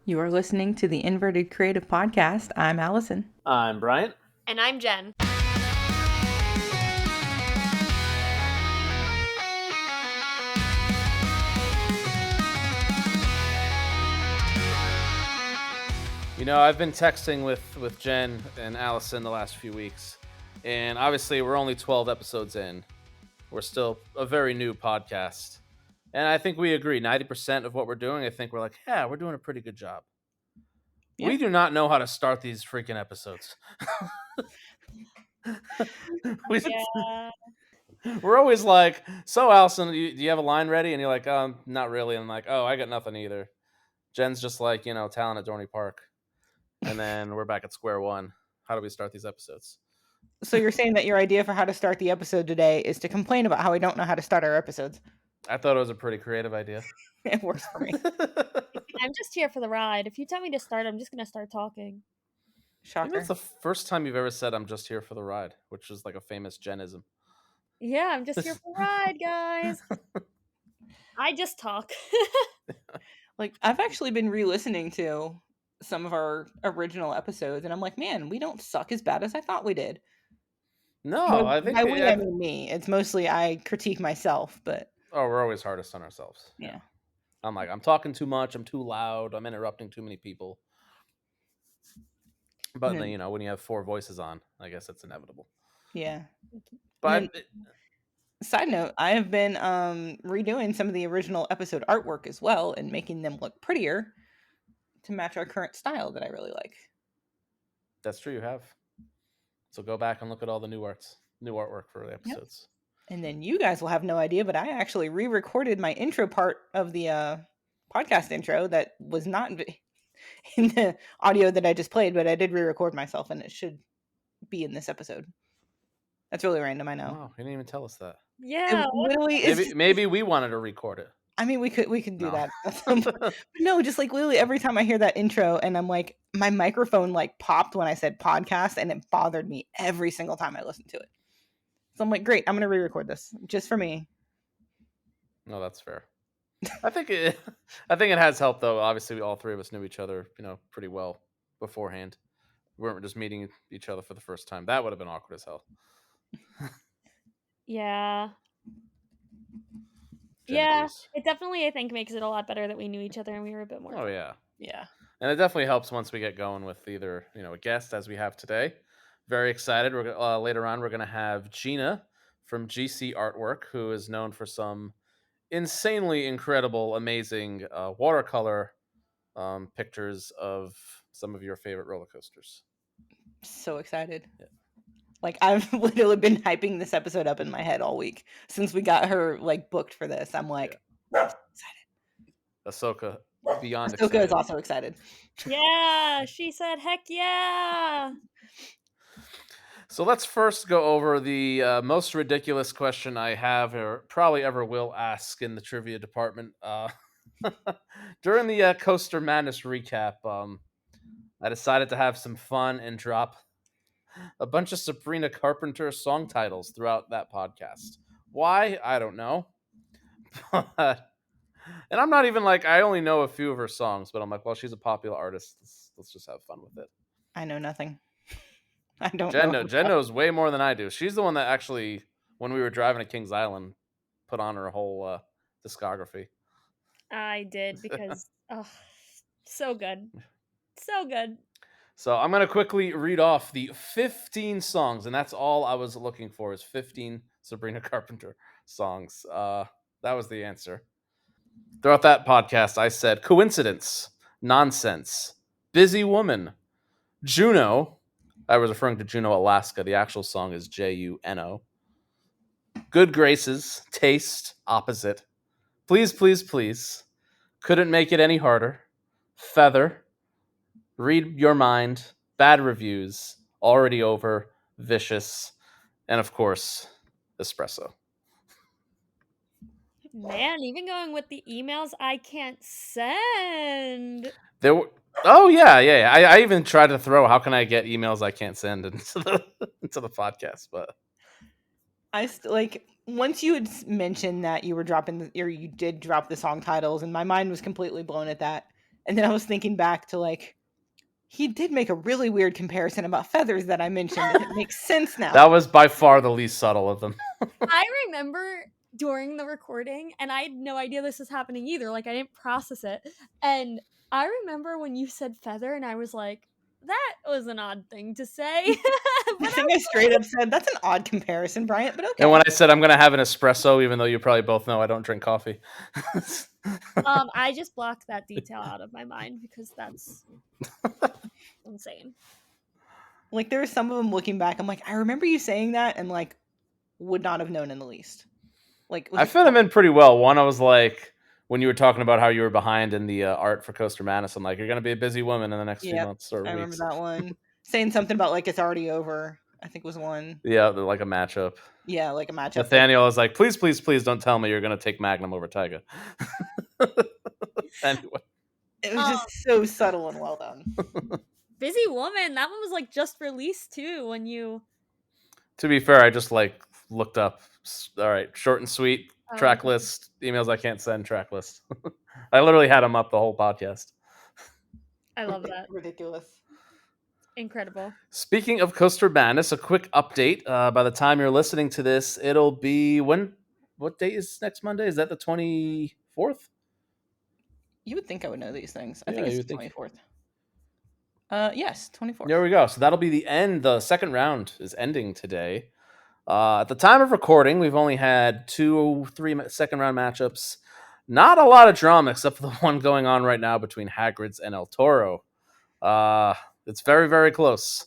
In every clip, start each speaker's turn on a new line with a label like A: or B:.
A: You are listening to the Inverted Creative Podcast. I'm Allison.
B: I'm Bryant.
C: And I'm Jen.
B: You know, I've been texting with Jen and Allison the last few weeks, and obviously we're only 12 episodes in. We're still a very new podcast. And I think we agree, 90% of what we're doing, I think we're like, yeah, we're doing a pretty good job. Yeah. We do not know how to start these freaking episodes. We're always like, so Allison, do you have a line ready? And you're like, not really. And I'm like, oh, I got nothing either. Jen's just like, talent at Dorney Park. And then we're back at square one. How do we start these episodes?
A: So you're saying that your idea for how to start the episode today is to complain about how we don't know how to start our episodes?
B: I thought it was a pretty creative idea.
A: It works for me.
C: I'm just here for the ride. If you tell me to start, I'm just going to start talking.
A: Shocker.
B: Maybe it's the first time you've ever said I'm just here for the ride, which is like a famous Jenism.
C: Yeah, I'm just here for the ride, guys. I just talk.
A: Like, I've actually been re-listening to some of our original episodes, and I'm like, man, we don't suck as bad as I thought we did.
B: No, I think
A: by we, I mean me. It's mostly I critique myself, but
B: we're always hardest on ourselves.
A: Yeah.
B: I'm like, I'm talking too much, I'm too loud, I'm interrupting too many people. But then, when you have four voices on, I guess it's inevitable.
A: Yeah.
B: But
A: side note, I have been redoing some of the original episode artwork as well and making them look prettier to match our current style that I really like.
B: That's true, you have. So go back and look at all the new artwork for the episodes.
A: Yep. And then you guys will have no idea, but I actually re-recorded my intro part of the podcast intro that was not in the audio that I just played, but I did re-record myself, and it should be in this episode. That's really random, I know.
B: Wow, you didn't even tell us that.
C: Yeah.
B: Maybe we wanted to record it.
A: I mean, we could do that. But no, just like literally every time I hear that intro and I'm like, my microphone like popped when I said podcast, and it bothered me every single time I listened to it. So I'm like, great, I'm going to re-record this just for me.
B: No, that's fair. I think it has helped though. Obviously, all three of us knew each other, pretty well beforehand. We weren't just meeting each other for the first time. That would have been awkward as hell.
C: Yeah. Yeah, it definitely, I think, makes it a lot better that we knew each other and we were a bit more.
B: Oh, yeah.
A: Yeah.
B: And it definitely helps once we get going with either, a guest as we have today. Very excited. We're later on, we're going to have Gina from GC Artwork, who is known for some insanely incredible, amazing watercolor pictures of some of your favorite roller coasters.
A: So excited.
B: Yeah.
A: Like, I've literally been hyping this episode up in my head all week since we got her like booked for this. I'm like, excited.
B: Ahsoka, beyond
A: excited. Ahsoka is also excited.
C: Yeah, she said, heck yeah.
B: So let's first go over the most ridiculous question I have or probably ever will ask in the trivia department. During the Coaster Madness recap, I decided to have some fun and drop a bunch of Sabrina Carpenter song titles throughout that podcast. Why? I don't know. And I'm not even like, I only know a few of her songs, but I'm like, well, she's a popular artist. Let's just have fun with it.
A: I know nothing. I don't know.
B: Jen knows way more than I do. She's the one that actually, when we were driving to Kings Island, put on her whole discography.
C: I did because, so good. So good.
B: So I'm going to quickly read off the 15 songs, and that's all I was looking for is 15 Sabrina Carpenter songs. That was the answer. Throughout that podcast, I said coincidence, nonsense, busy woman, Juno. I was referring to Juneau, Alaska. The actual song is Juno. Good graces, taste, opposite. Please, please, please. Couldn't make it any harder. Feather. Read your mind. Bad reviews. Already over. Vicious. And of course, espresso.
C: Man, even going with the emails I can't send.
B: There were. Oh yeah. I even tried to throw. How can I get emails I can't send into the podcast? But
A: I like once you had mentioned that you were dropping or you did drop the song titles, and my mind was completely blown at that. And then I was thinking back to like, he did make a really weird comparison about feathers that I mentioned, and it makes sense now.
B: That was by far the least subtle of them.
C: I remember during the recording, and I had no idea this was happening either. Like, I didn't process it. And I remember when you said feather, and I was like, that was an odd thing to say.
A: I think I straight up said, that's an odd comparison, Bryant, but okay.
B: And when I said I'm going to have an espresso, even though you probably both know I don't drink coffee.
C: I just blocked that detail out of my mind because that's insane.
A: Like, there are some of them looking back, I'm like, I remember you saying that, and like, would not have known in the least. Like,
B: I fit them in pretty well. One, I was like, when you were talking about how you were behind in the art for Coaster Madness, I'm like, you're going to be a busy woman in the next few months or weeks.
A: I remember that one. Saying something about like, it's already over, I think was one.
B: Yeah, like a matchup.
A: Yeah, like a matchup.
B: Nathaniel was like, please, please, please don't tell me you're going to take Magnum over Tyga. Anyway.
A: It was just so subtle and well done.
C: Busy Woman, that one was like just released too when you...
B: To be fair, I just like looked up, all right, short and sweet, track list, emails I can't send, track list. I literally had them up the whole podcast.
C: I love that.
A: Ridiculous.
C: Incredible.
B: Speaking of Coaster Madness, a quick update. By the time you're listening to this, it'll be what date is next Monday? Is that the 24th?
A: You would think I would know these things. I think it's the 24th. Yes, 24th.
B: There we go. So that'll be the end. The second round is ending today. At the time of recording, we've only had 2-3 second round matchups. Not a lot of drama except for the one going on right now between Hagrid's and El Toro. It's very, very close.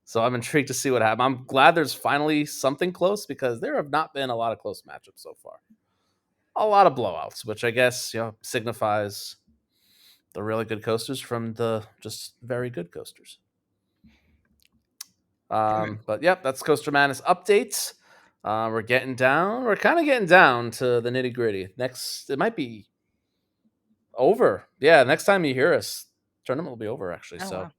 B: So I'm intrigued to see what happens. I'm glad there's finally something close because there have not been a lot of close matchups so far. A lot of blowouts, which I guess signifies the really good coasters from the just very good coasters. But yep, that's Coaster Madness updates. We're kind of getting down to the nitty gritty. Next, it might be over. Yeah, next time you hear us, tournament will be over actually. Wow.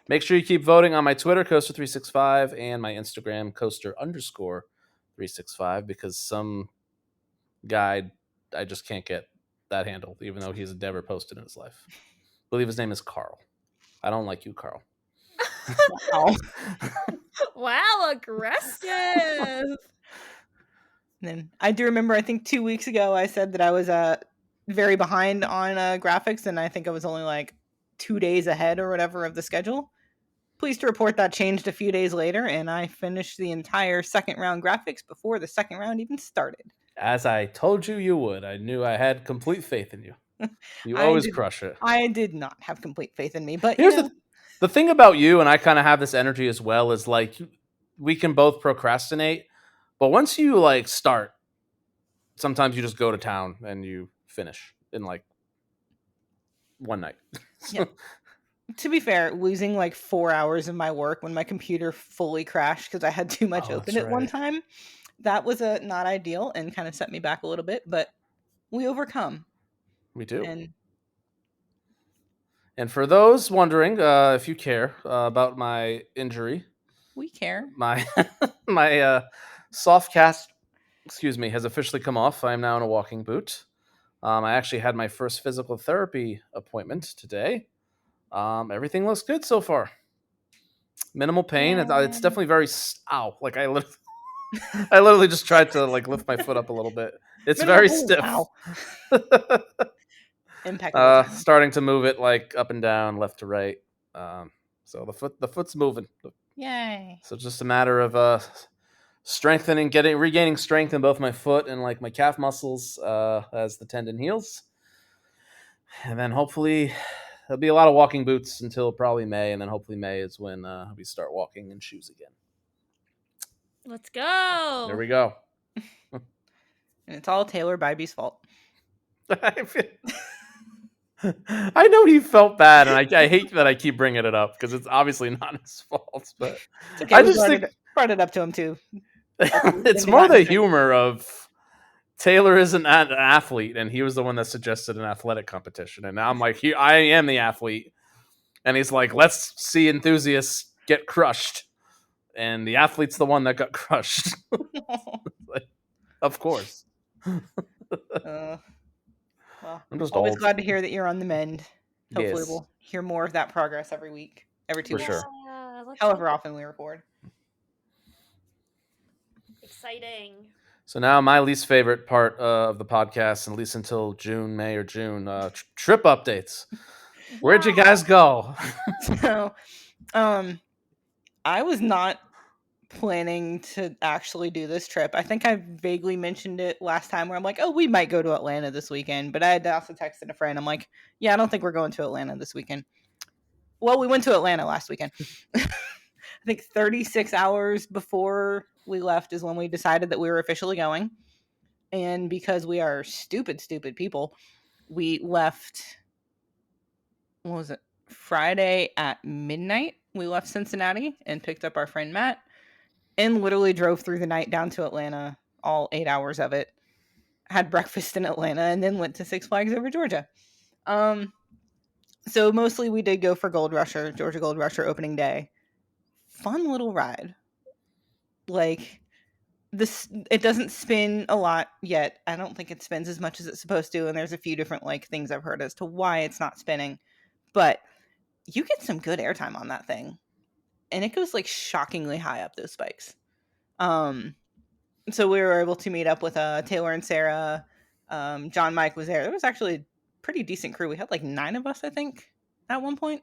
B: Make sure you keep voting on my Twitter, Coaster365, and my Instagram, Coaster_365, because some guy, I just can't get that handle, even though he's never posted in his life. I believe his name is Carl. I don't like you, Carl.
C: Wow, aggressive.
A: And then I do remember, I think 2 weeks ago, I said that I was very behind on graphics, and I think I was only like 2 days ahead or whatever of the schedule. Pleased to report that changed a few days later, and I finished the entire second round graphics before the second round even started.
B: As I told you would. I knew I had complete faith in you. You always crush it.
A: I did not have complete faith in me, but
B: here's the thing about you, and I kind of have this energy as well, is like we can both procrastinate, but once you like start, sometimes you just go to town and you finish in like one night.
A: Yeah. To be fair, losing like 4 hours of my work when my computer fully crashed because I had too much open at one time, that was not ideal and kind of set me back a little bit, but we overcome.
B: We do. And for those wondering, if you care about my injury,
A: we care.
B: My soft cast, has officially come off. I am now in a walking boot. I actually had my first physical therapy appointment today. Everything looks good so far. Minimal pain. It's definitely very like I literally just tried to like lift my foot up a little bit. It's very stiff.
A: Impeccable.
B: Starting to move it like up and down, left to right. So the foot's moving.
A: Yay!
B: So it's just a matter of strengthening, regaining strength in both my foot and like my calf muscles as the tendon heals, and then hopefully there'll be a lot of walking boots until probably May, and then hopefully May is when we start walking in shoes again.
C: Let's go.
B: There we go.
A: And it's all Taylor Bybee's fault.
B: I know he felt bad, and I hate that I keep bringing it up because it's obviously not his fault. But
A: it's okay. I just brought it up to him too.
B: It's more the humor of Taylor isn't an athlete, and he was the one that suggested an athletic competition, and now I'm like, I am the athlete, and he's like, let's see enthusiasts get crushed, and the athlete's the one that got crushed. Like, of course.
A: Well, I'm just always glad to hear that you're on the mend. Hopefully
B: Yes,
A: we'll hear more of that progress every week, every 2
B: for
A: weeks,
B: sure.
C: Yeah, let's
A: however
C: hope.
A: often we record.
C: Exciting.
B: So now my least favorite part of the podcast, at least until May or June, trip updates. Where'd you guys go?
A: So, I was not planning to actually do this trip. I think I vaguely mentioned it last time where I'm like, oh, we might go to Atlanta this weekend. But I had also texted a friend. I'm like, yeah, I don't think we're going to Atlanta this weekend. Well, we went to Atlanta last weekend. I think 36 hours before we left is when we decided that we were officially going. And because we are stupid, stupid people, we left, what was it? Friday at midnight. We left Cincinnati and picked up our friend Matt and literally drove through the night down to Atlanta, all 8 hours of it. Had breakfast in Atlanta and then went to Six Flags Over Georgia. So mostly we did go for Georgia Gold Rusher opening day. Fun little ride. Like this, it doesn't spin a lot yet. I don't think it spins as much as it's supposed to, and there's a few different like things I've heard as to why it's not spinning. But you get some good airtime on that thing, and it goes like shockingly high up those spikes. So we were able to meet up with Taylor and Sarah. John Mike was there. There was actually a pretty decent crew. We had like 9 of us, I think, at one point.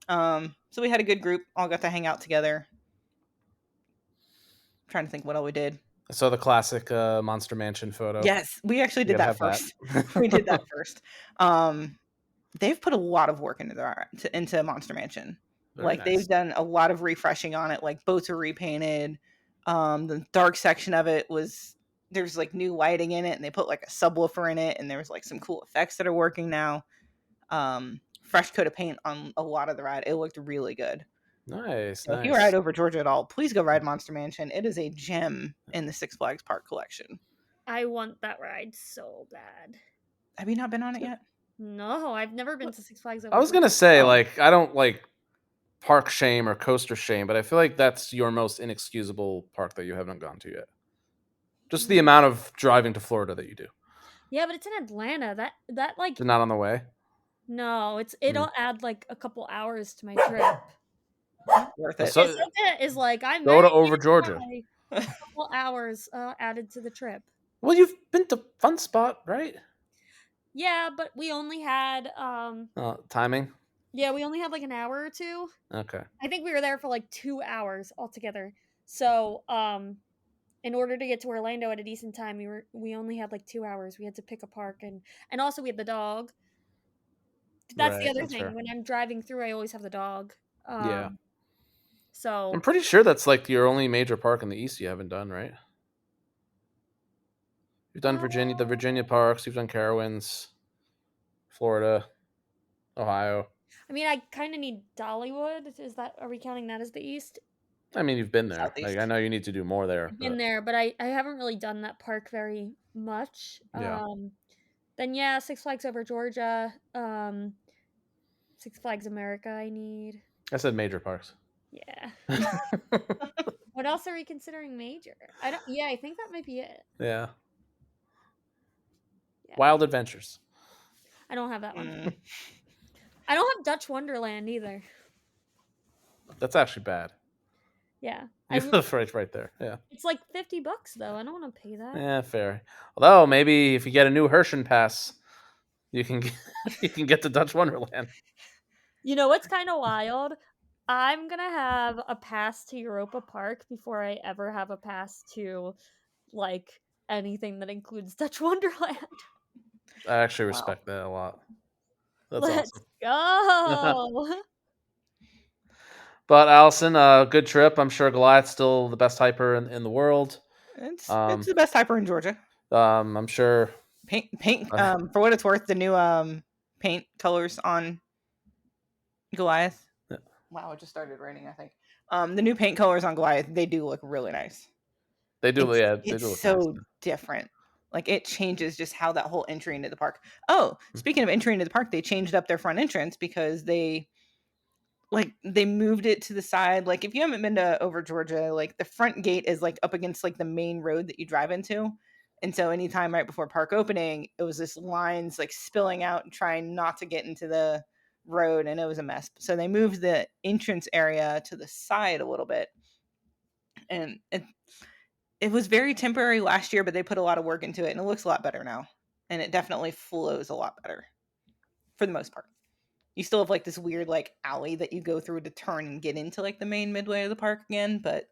A: So we had a good group. All got to hang out together. I'm trying to think what all we did.
B: I saw the classic Monster Mansion photo.
A: Yes, we actually
B: You
A: did
B: gotta
A: that
B: have
A: first.
B: that.
A: We did that first. They've put a lot of work into Monster Mansion.
B: Very
A: They've
B: nice.
A: done a lot of refreshing on it. Like boats were repainted. The dark section of it there's like new lighting in it, and they put like a subwoofer in it, and there was like some cool effects that are working now. Fresh coat of paint on a lot of the ride. It looked really good.
B: Nice,
A: So if you
B: nice.
A: ride over Georgia at all, please go ride Monster Mansion. It is a gem in the Six Flags Park collection.
C: I want that ride so bad.
A: Have you not been on it yet?
C: No, I've never been to Six Flags.
B: I was gonna say,
A: Oh.
B: like, I don't like park shame or coaster shame, but I feel like that's your most inexcusable park that you haven't gone to yet. Just the amount of driving to Florida that you do.
C: Yeah, but it's in Atlanta. That like
B: They're not on the way.
C: no, it'll add like a couple hours to my trip.
A: Worth it.
B: So-
C: It is like I'm
B: Go to
C: very
B: Over Georgia.
C: a couple hours added to the trip.
B: Well, you've been to Fun Spot, right?
C: Yeah, but we only had
B: Timing.
C: yeah, we only had like an hour or two.
B: Okay.
C: I think we were there for like 2 hours altogether. So, in order to get to Orlando at a decent time, we only had like 2 hours. We had to pick a park and also we had the dog. That's the
B: Right,
C: other
B: that's
C: thing.
B: fair.
C: When I'm driving through, I always have the dog.
B: Yeah.
C: So
B: I'm pretty sure that's like your only major park in the East you haven't done, right? You've done the Virginia parks. You've done Carowinds, Florida, Ohio.
C: I mean, I kind of need Dollywood. Are we counting that as the East?
B: I mean, you've been there.
A: Southeast.
B: Like, I know you need to do more there.
C: I've been there, but I haven't really done that park very much.
B: Yeah.
C: Then yeah, Six Flags Over Georgia, Six Flags America. I need.
B: I said major parks.
C: Yeah. What else are we considering major? I don't. Yeah, I think that might be it.
B: Yeah.
C: Yeah.
B: Wild Adventures.
C: I don't have that one. I don't have Dutch Wonderland either.
B: That's actually bad.
C: Yeah.
B: You live right there. Yeah.
C: It's like $50 though. I don't want to pay that.
B: Yeah, fair. Although maybe if you get a new Herschend pass, you can get to Dutch Wonderland.
C: You know what's kind of wild? I'm gonna have a pass to Europa Park before I ever have a pass to like anything that includes Dutch Wonderland.
B: I actually respect that a lot. That's
C: Let's
B: awesome.
C: go.
B: But Allison, good trip. I'm sure Goliath's still the best hyper in the world.
A: It's the best hyper in Georgia.
B: I'm sure
A: Paint. For what it's worth, the new paint colors on Goliath.
B: Yeah.
A: Wow, it just started raining. I think the new paint colors on Goliath, they do look really nice.
B: they do. They do
A: It's
B: look
A: so
B: nice.
A: different. Like it changes just how that whole entry into the park. Oh, speaking of entry into the park, they changed up their front entrance because they moved it to the side. Like if you haven't been to Over Georgia, like the front gate is like up against like the main road that you drive into. And so anytime right before park opening, it was this lines like spilling out and trying not to get into the road, and it was a mess. So they moved the entrance area to the side a little bit, and it was very temporary last year, but they put a lot of work into it, and it looks a lot better now, and it definitely flows a lot better for the most part. You still have like this weird like alley that you go through to turn and get into like the main midway of the park again, but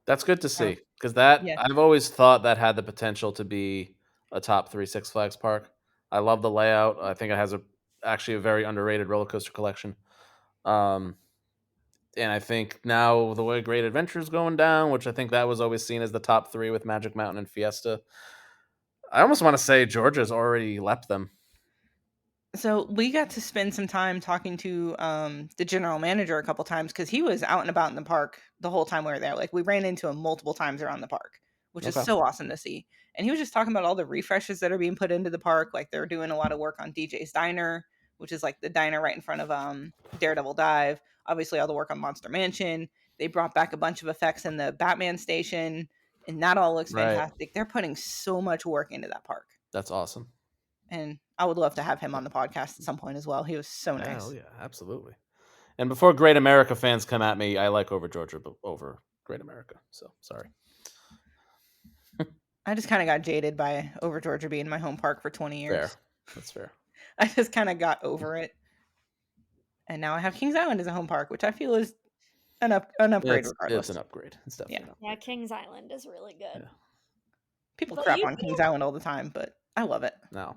B: That's good to see, because that
A: yeah.
B: I've always thought that had the potential to be a top 3 Six Flags park. I love the layout. I think it has actually a very underrated roller coaster collection. And I think now the way Great Adventure is going down, which I think that was always seen as the top 3 with Magic Mountain and Fiesta, I almost want to say Georgia's already leapt them.
A: So we got to spend some time talking to the general manager a couple times, because he was out and about in the park the whole time we were there. Like we ran into him multiple times around the park, which is so awesome to see. And he was just talking about all the refreshes that are being put into the park. Like they're doing a lot of work on DJ's Diner, which is like the diner right in front of Daredevil Dive. Obviously all the work on Monster Mansion. They brought back a bunch of effects in the Batman station, and that all looks fantastic. They're putting so much work into that park.
B: That's awesome.
A: And I would love to have him on the podcast at some point as well. He was so nice.
B: Oh yeah, absolutely. And before Great America fans come at me, I like Over Georgia over Great America. So sorry.
A: I just kind of got jaded by Over Georgia being my home park for 20 years.
B: Fair. That's fair.
A: I just kind of got over it. And now I have Kings Island as a home park, which I feel is an upgrade regardless.
B: It's an upgrade. It's definitely an upgrade.
C: Yeah, Kings Island is really good.
B: Yeah.
A: People crap on Kings Island all the time, but I love it.
B: No.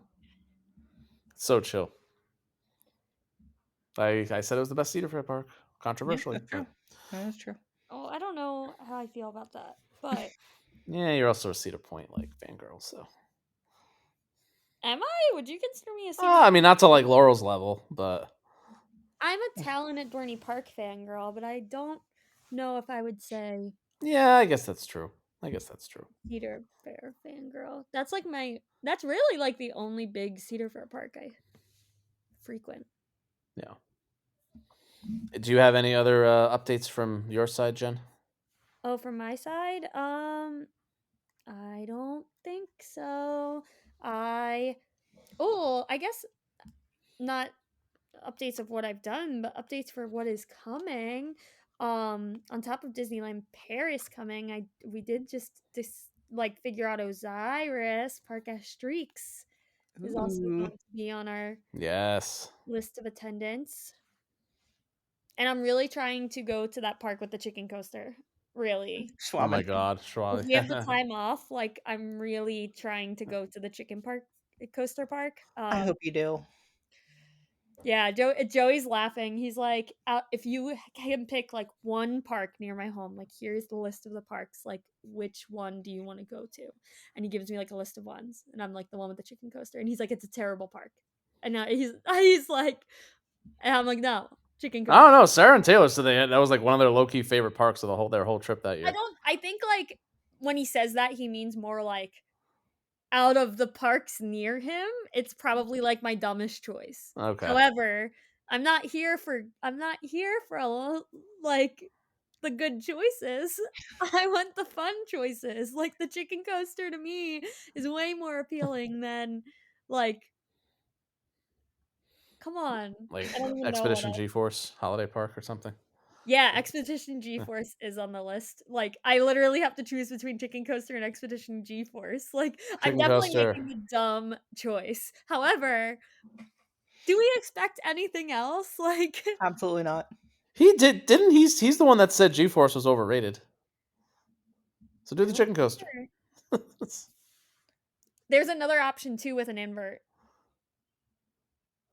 B: So chill. I said it was the best Cedar Fair park, controversially.
A: Yeah, that's true.
C: Oh, I don't know how I feel about that, but
B: yeah, you're also a Cedar Point like fangirl, so.
C: Am I? Would you consider me a Cedar?
B: I mean, not to like Laurel's level, but
C: I'm a Talon at Dorney Park fangirl, but I don't know if I would say.
B: Yeah, I guess that's true.
C: Cedar Fair fangirl. That's like that's really like the only big Cedar Fair park I frequent.
B: Yeah. Do you have any other updates from your side, Jen?
C: Oh, from my side? I don't think so. I guess not updates of what I've done, but updates for what is coming. On top of Disneyland Paris coming, we did just like figure out Osiris Park Asterix is also going to be on our list of attendance. And I'm really trying to go to that park with the chicken coaster. Really.
B: Oh my god, Schwab.
C: If we have the time off, like I'm really trying to go to the chicken coaster park.
A: I hope you do.
C: Yeah, Joey's laughing. He's like, if you can pick like one park near my home, like here's the list of the parks, like which one do you want to go to? And he gives me like a list of ones, and I'm like the one with the chicken coaster, and he's like, it's a terrible park, and now he's like, and I'm like, no, chicken coaster.
B: I don't know. Sarah and Taylor said that was like one of their low key favorite parks of their whole trip that year.
C: I think like when he says that, he means more like out of the parks near him, it's probably like my dumbest choice.
B: Okay.
C: However, I'm not here for like the good choices. I want the fun choices. Like the chicken coaster to me is way more appealing than like come on.
B: Like Expedition G-Force Holiday Park or something.
C: Yeah, Expedition G-Force is on the list. Like, I literally have to choose between Chicken Coaster and Expedition G-Force. Like, I'm definitely making the dumb choice. However, do we expect anything else? Like,
A: absolutely not.
B: He didn't he's the one that said G-Force was overrated. So do the chicken coaster.
C: There's another option too with an invert.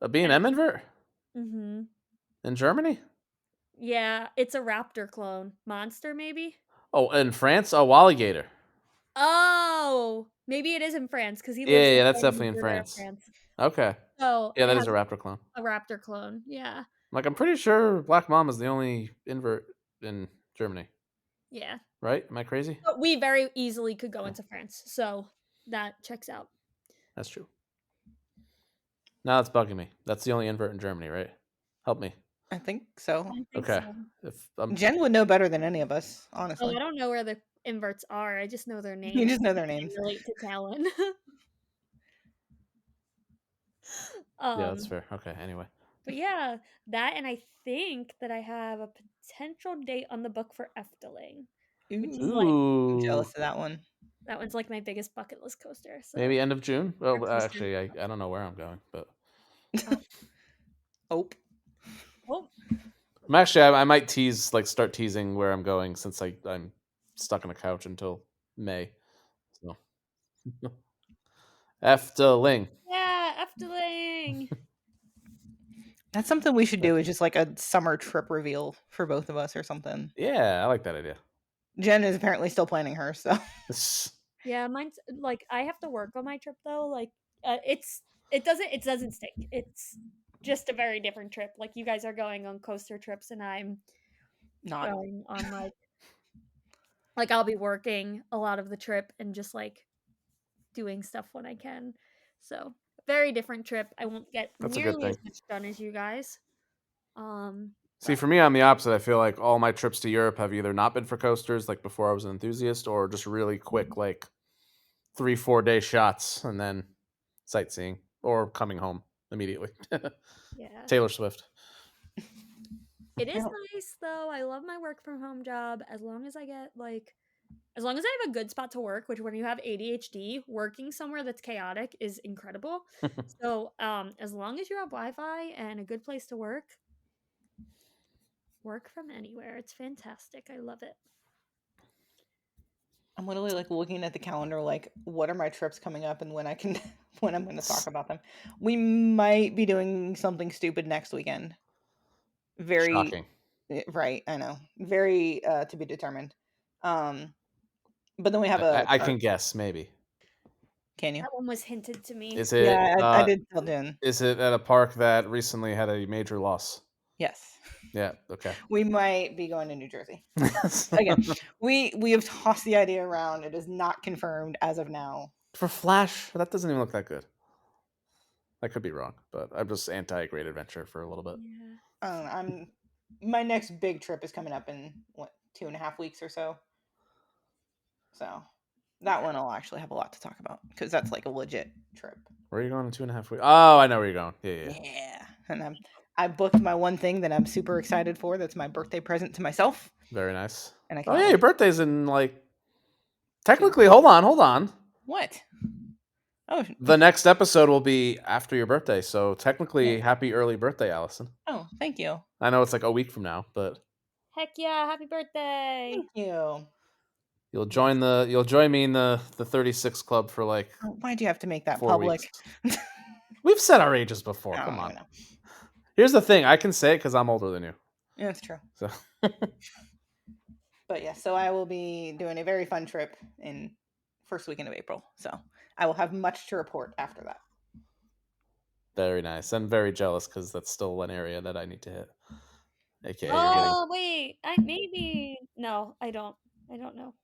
B: A B&M invert?
C: Mm-hmm.
B: In Germany?
C: Yeah, it's a Raptor clone. Monster, maybe?
B: Oh, in France? Oh, Walligator.
C: Oh, maybe it is in France because he lives
B: Yeah, that's definitely in France. Okay.
C: So
B: yeah, that is a Raptor clone.
C: A Raptor clone, yeah.
B: Like, I'm pretty sure Black Mamba is the only invert in Germany.
C: Yeah.
B: Right? Am I crazy?
C: But we very easily could go into France, so that checks out.
B: That's true. Now that's bugging me. That's the only invert in Germany, right? Help me.
A: I think so.
B: Okay.
C: So.
A: Jen would know better than any of us, honestly.
C: Oh, I don't know where the inverts are. I just know their names.
A: You just know their names.
C: Relate to Talon.
B: Yeah, that's fair. Okay, anyway.
C: But yeah, that, and I think that I have a potential date on the book for Efteling, which is like,
A: I'm
B: Ooh.
A: jealous of that one.
C: that one's like my biggest bucket list coaster. So
B: Maybe end of June? Well,
C: Coaster.
B: actually, I don't know where I'm going, but
A: Oh,
C: Oh,
B: I'm actually I might start teasing where I'm going since I'm stuck on a couch until May. So Efteling.
C: yeah, Efteling.
A: that's something we should do. Is just like a summer trip reveal for both of us or something.
B: Yeah, I like that idea.
A: Jen is apparently still planning hers, so
C: Yeah, mine's like, I have to work on my trip though. Like, it doesn't stink. It's just a very different trip. Like, you guys are going on coaster trips, and I'm
A: not.
C: going on like I'll be working a lot of the trip and just like doing stuff when I can. So very different trip. I won't get
B: That's a good
C: nearly
B: thing.
C: as much done as you guys.
B: See,
C: But
B: for me, I'm the opposite. I feel like all my trips to Europe have either not been for coasters, like before I was an enthusiast, or just really quick, like 3-4 day shots and then sightseeing or coming home immediately.
C: yeah,
B: Taylor Swift.
C: it is
A: don't-
C: nice though. I love my work from home job as long as I get like, as long as I have a good spot to work, which when you have ADHD, working somewhere that's chaotic is incredible. So, as long as you have Wi-Fi and a good place to work from anywhere. It's fantastic. I love it.
A: I'm literally like looking at the calendar, like what are my trips coming up and when I can, when I'm going to talk about them. We might be doing something stupid next weekend. Very
B: Shocking.
A: right, I know. Very to be determined. But then we have
B: I
A: our
B: can guess, maybe.
A: can you?
C: That one was hinted to me.
B: Is it
A: Yeah, I did tell Jen.
B: is it at a park that recently had a major loss?
A: Yes.
B: Yeah, okay.
A: We might be going to New Jersey. Again, we have tossed the idea around. It is not confirmed as of now.
B: For Flash, that doesn't even look that good. I could be wrong, but I'm just anti Great Adventure for a little bit.
C: Yeah.
A: I'm my next big trip is coming up in what 2.5 weeks or so. So that one I'll actually have a lot to talk about because that's like a legit trip.
B: Where are you going in 2.5 weeks? Oh, I know where you're going. Yeah.
A: Yeah, and I booked my one thing that I'm super excited for. That's my birthday present to myself,
B: Very nice.
A: and I
B: Oh
A: cannot
B: yeah, your
A: wait.
B: birthday's in like technically. Hold on.
A: What? Oh,
B: The next episode will be after your birthday, so technically,
A: yeah.
B: happy early birthday, Allison.
A: Oh, thank you.
B: I know it's like a week from now, but
C: Heck yeah, happy birthday.
A: Thank you.
B: you'll
A: Yes.
B: join me in the 36 club for like
A: Oh, why'd you have to make that
B: 4
A: public?
B: weeks. We've said our ages before.
A: I
B: Come
A: don't
B: on.
A: even know.
B: Here's the thing: I can say it because I'm older than you.
A: Yeah, that's true.
B: So
A: But yeah, so I will be doing a very fun trip in first weekend of April. So I will have much to report after that.
B: very nice. I'm very jealous because that's still one area that I need to hit. AKA, you're getting
C: Oh wait, I maybe no, I don't. I don't know.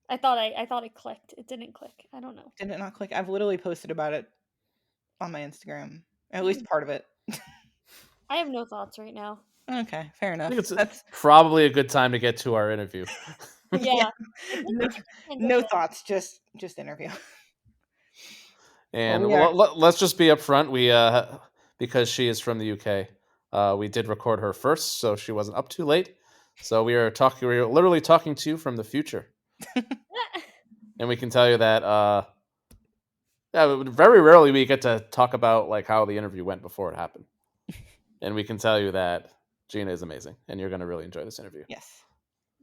C: I thought it clicked. It didn't click. I don't know.
A: Did it not click? I've literally posted about it on my Instagram. At least part of it.
C: I have no thoughts right now.
A: Okay, fair
B: I
A: enough.
B: think it's
A: That's
B: probably a good time to get to our interview.
C: Yeah.
A: no, no thoughts, just interview.
B: And
A: we are
B: let's just be upfront. We because she is from the UK, we did record her first, so she wasn't up too late. So we are talking. We are literally talking to you from the future, and we can tell you that yeah, very rarely we get to talk about like how the interview went before it happened, and we can tell you that Gina is amazing, and you're going to really enjoy this interview.
A: yes.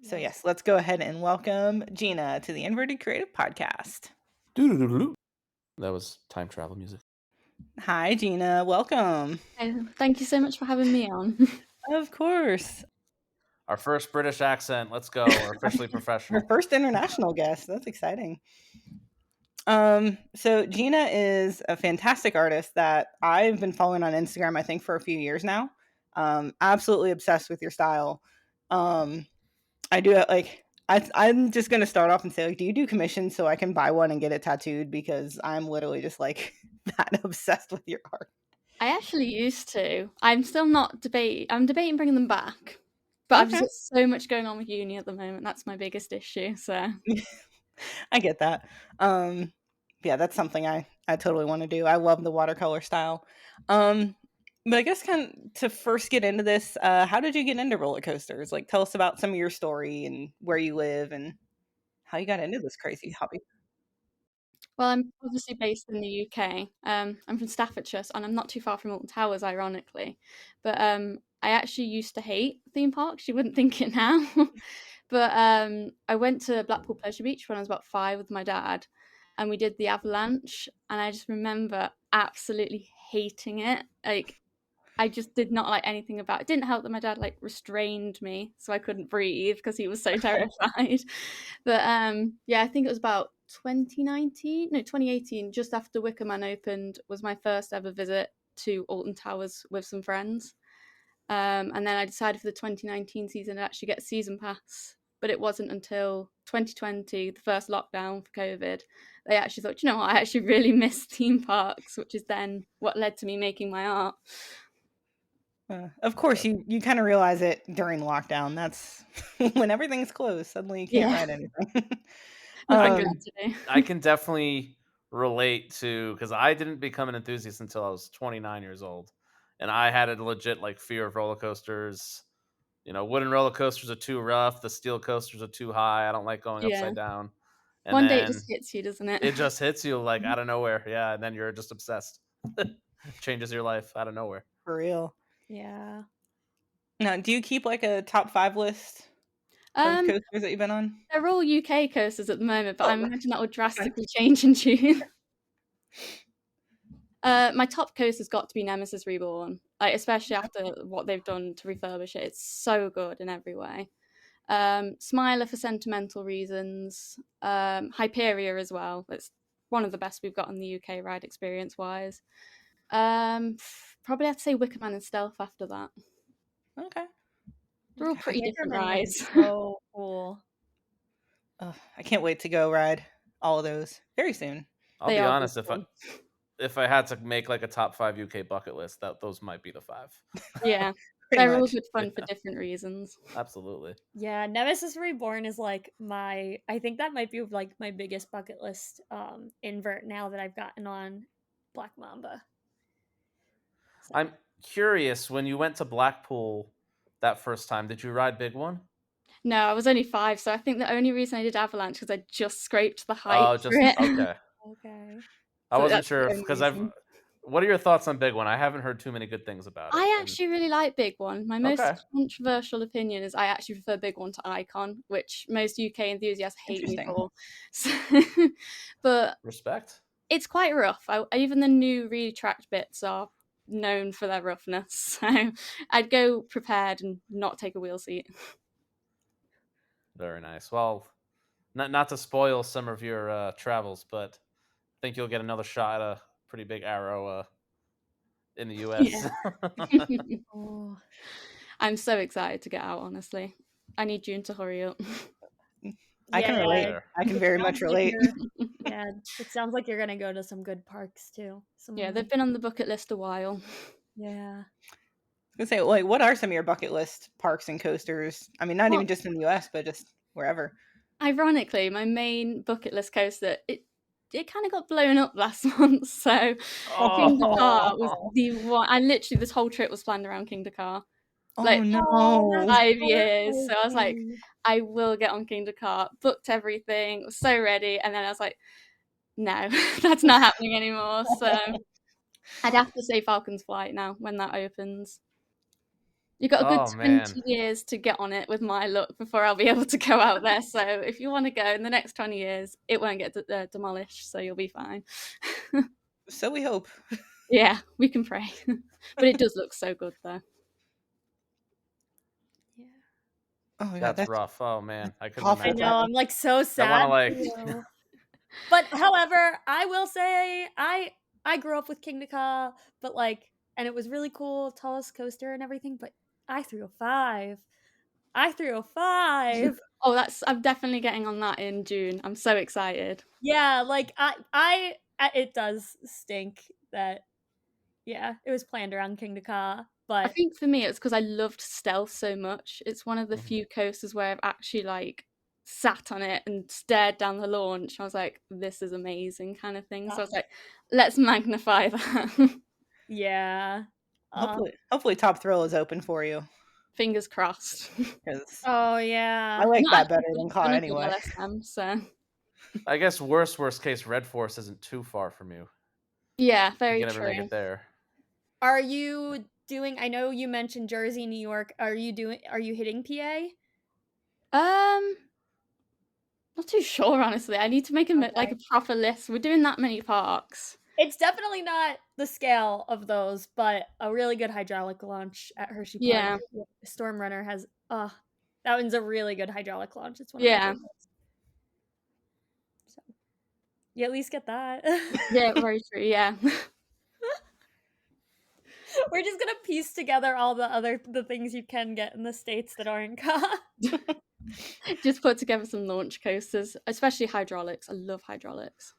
A: So yes, let's go ahead and welcome Gina to the Inverted Creative Podcast.
B: Doo-doo-doo-doo. That was time travel music.
A: Hi, Gina. Welcome.
D: Thank you so much for having me on.
A: Of course.
B: Our first British accent. Let's go. We're officially
A: Our
B: professional.
A: first international guest. That's exciting. So Gina is a fantastic artist that I've been following on Instagram, I think, for a few years now. Absolutely obsessed with your style. I do like I'm just gonna start off and say, like, do you do commissions so I can buy one and get it tattooed? Because I'm literally just like that obsessed with your art.
D: I actually used to. I'm still not I'm debating bringing them back. But I've just got so much going on with uni at the moment. That's my biggest issue. So
A: I get that. Yeah, that's something I totally want to do. I love the watercolor style. But I guess kind of to first get into this, how did you get into roller coasters? Like, tell us about some of your story and where you live and how you got into this crazy hobby.
D: Well, I'm obviously based in the UK. I'm from Staffordshire, and I'm not too far from Alton Towers, ironically. But I actually used to hate theme parks. You wouldn't think it now. But I went to Blackpool Pleasure Beach when I was about 5 with my dad, and we did the avalanche. And I just remember absolutely hating it. Like, I just did not like anything about it. It didn't help that my dad like restrained me so I couldn't breathe because he was so terrified. But yeah, I think it was about 2018, just after Wicker Man opened, was my first ever visit to Alton Towers with some friends. And then I decided for the 2019 season to actually get a season pass. But it wasn't until 2020, the first lockdown for COVID, they actually thought, you know what, I actually really miss theme parks, which is then what led to me making my art.
A: Of course, you kind of realize it during lockdown. That's when everything's closed. Suddenly, you can't ride anything.
B: I can definitely relate to, because I didn't become an enthusiast until I was 29 years old, and I had a legit like fear of roller coasters. You know, wooden roller coasters are too rough. The steel coasters are too high. I don't like going upside down. And
D: One day it
B: then
D: just hits you, doesn't it?
B: it just hits you like out of nowhere. Yeah, and then you're just obsessed. Changes your life out of nowhere.
A: For real.
C: Yeah.
A: Now, do you keep like a top 5 list of coasters that you've been on?
D: They're all UK coasters at the moment, but I imagine that will drastically change in June. My top coaster's got to be Nemesis Reborn, like especially after what they've done to refurbish it. It's so good in every way. Smiler for sentimental reasons. Hyperia as well. It's one of the best we've got in the UK ride experience wise. Probably have to say Wicker Man and Stealth after that.
A: Okay.
D: They're all pretty different rides.
C: So cool.
A: I can't wait to go ride all of those very soon.
B: I'll be honest, if I had to make like a top 5 UK bucket list, those might be the 5.
D: Yeah. They're all good fun for different reasons.
B: Absolutely.
C: Yeah, Nemesis Reborn is like I think that might be like my biggest bucket list invert now that I've gotten on Black Mamba.
B: So. I'm curious, when you went to Blackpool that first time, did you ride Big One?
D: No, I was only 5, so I think the only reason I did Avalanche because I just scraped the height for it.
B: Okay.
C: Okay.
B: I wasn't sure because what are your thoughts on Big One? I haven't heard too many good things about it.
D: I actually really like Big One. My most controversial opinion is I actually prefer Big One to Icon, which most UK enthusiasts hate me for. So, but
B: respect.
D: It's quite rough. Even the new retract bits are known for their roughness, so I'd go prepared and not take a wheel seat.
B: Very nice. Well, not to spoil some of your travels, but I think you'll get another shot at a pretty big arrow in the US.
D: Yeah. I'm so excited to get out, honestly. I need June to hurry up.
A: I can relate. I can very much relate.
C: Yeah, it sounds like you're gonna go to some good parks too.
D: Yeah, they've been on the bucket list a while.
C: Yeah.
A: I was gonna say, like, what are some of your bucket list parks and coasters? I mean, not even just in the US, but just wherever.
D: Ironically, my main bucket list coaster, it kind of got blown up last month. So King Dakar was the one. I literally, this whole trip was planned around King Dakar.
A: Like, no.
D: 5 years. So I was like, I will get on King Dakar. Booked everything. Was so ready. And then I was like, no, that's not happening anymore. So I'd have to say Falcon's Flight now when that opens. You've got a good 20 years to get on it with my luck before I'll be able to go out there. So if you want to go in the next 20 years, it won't get demolished, so you'll be fine.
A: So we hope.
D: Yeah, we can pray. But it does look so good, though.
C: Yeah.
A: Oh my God,
B: that's rough. Oh man, I couldn't
C: imagine. I know. I'm like so sad. But however, I will say I grew up with King Dakar, but and it was really cool, tallest coaster and everything. But I threw a 5.
D: Oh, I'm definitely getting on that in June. I'm so excited.
C: Yeah, it does stink that. Yeah, it was planned around King Dakar, but
D: I think for me it's because I loved Stealth so much. It's one of the few coasters where I've actually sat on it and stared down the launch. I was like, this is amazing kind of thing. So I was
C: Ah.
D: like, let's magnify that.
C: Yeah.
A: Hopefully Top Thrill is open for you,
D: Fingers crossed.
A: because
C: Oh yeah.
A: I like
D: Not
A: that better
D: actually
A: than Ka
D: done a good
A: anyway.
D: LSM, so
B: I guess worst case, Red Force isn't too far from you.
D: yeah,
B: You
D: very
B: can never make
D: true.
B: it there.
C: Are you doing? I know you mentioned Jersey, New York. Are you hitting PA?
D: Not too sure, honestly. I need to make like a proper list. We're doing that many parks.
C: It's definitely not the scale of those, but a really good hydraulic launch at Hershey Park.
D: Yeah.
C: Storm Runner has that one's a really good hydraulic launch. It's one of my
D: Yeah.
C: favorites. So you at least get that.
D: Yeah, very true. Yeah.
C: We're just gonna piece together all the things you can get in the States that aren't Ka.
D: Just put together some launch coasters, especially hydraulics. I love hydraulics.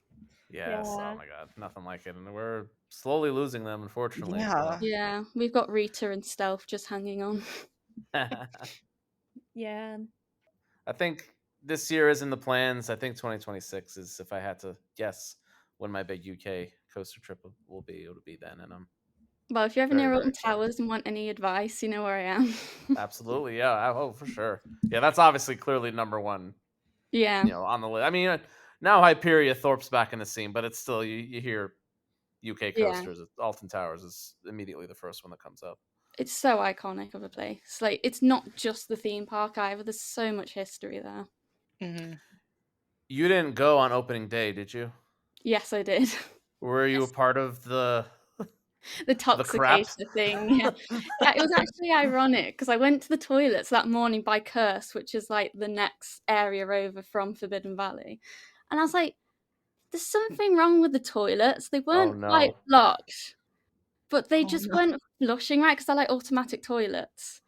B: Yes.
C: Yeah.
B: Oh my god, nothing like it, and we're slowly losing them, unfortunately.
A: Yeah.
D: Yeah, we've got Rita and Stealth just hanging on.
C: Yeah.
B: I think this year is in the plans. I think 2026 is, if I had to guess, when my big UK coaster trip will be. It'll be then, and I'm
D: Well, if you're ever
B: very,
D: near
B: very
D: Alton
B: excited.
D: Towers and want any advice, you know where I am.
B: Absolutely, yeah. Oh, for sure. Yeah, that's obviously clearly number one.
D: Yeah.
B: On the list. I mean, now Hyperia, Thorpe's back in the scene, but it's still you hear UK coasters. Alton Towers is immediately the first one that comes up.
D: It's so iconic of a place. Like, it's not just the theme park either. There's so much history there.
A: Mm-hmm.
B: You didn't go on opening day, did you?
D: Yes, I did.
B: Were you a part of the
D: Toxicator thing? Yeah. Yeah, it was actually ironic because I went to the toilets that morning by Curse, which is like the next area over from Forbidden Valley. And I was like, there's something wrong with the toilets. They weren't quite locked, but they just weren't flushing right because they're like automatic toilets.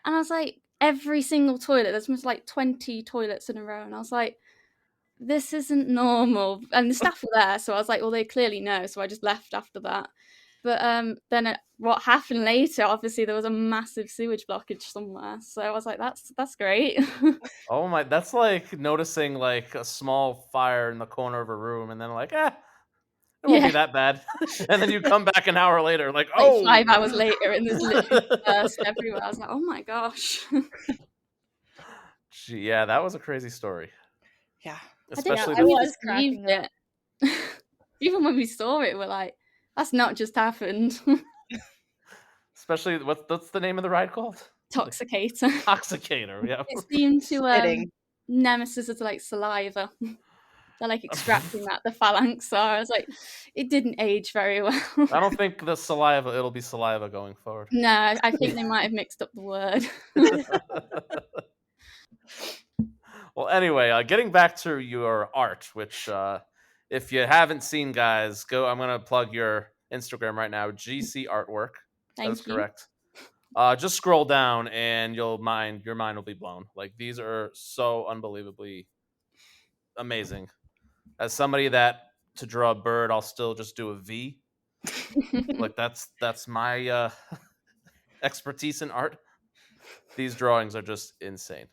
D: And I was like, every single toilet, there's almost like 20 toilets in a row. And I was like, this isn't normal. And the staff were there, so I was like, well, they clearly know. So I just left after that. But then what happened later, obviously there was a massive sewage blockage somewhere. So I was like, that's great.
B: Oh my, that's like noticing like a small fire in the corner of a room and then like, it won't be that bad. And then you come back an hour later, like
D: 5 hours later, and there's literally dust everywhere. I was like, oh my gosh.
B: Gee, yeah, that was a crazy story.
A: Yeah.
B: Especially
C: I was cracking
D: it. Even when we saw it, we're like, that's not just happened.
B: Especially, what's the name of the ride called?
D: Toxicator.
B: Toxicator, yeah.
D: It seemed to Nemesis is like saliva. They're like extracting the phalanx. So I was like, it didn't age very well.
B: I don't think the saliva, it'll be saliva going forward.
D: No, I think they might have mixed up the word.
B: Well, anyway, getting back to your art, which if you haven't seen, guys, I'm going to plug your Instagram right now, GC Artwork. That's correct. Just scroll down and your mind will be blown. Like, these are so unbelievably amazing. As somebody that to draw a bird, I'll still just do a V. Like, that's my expertise in art. These drawings are just insane.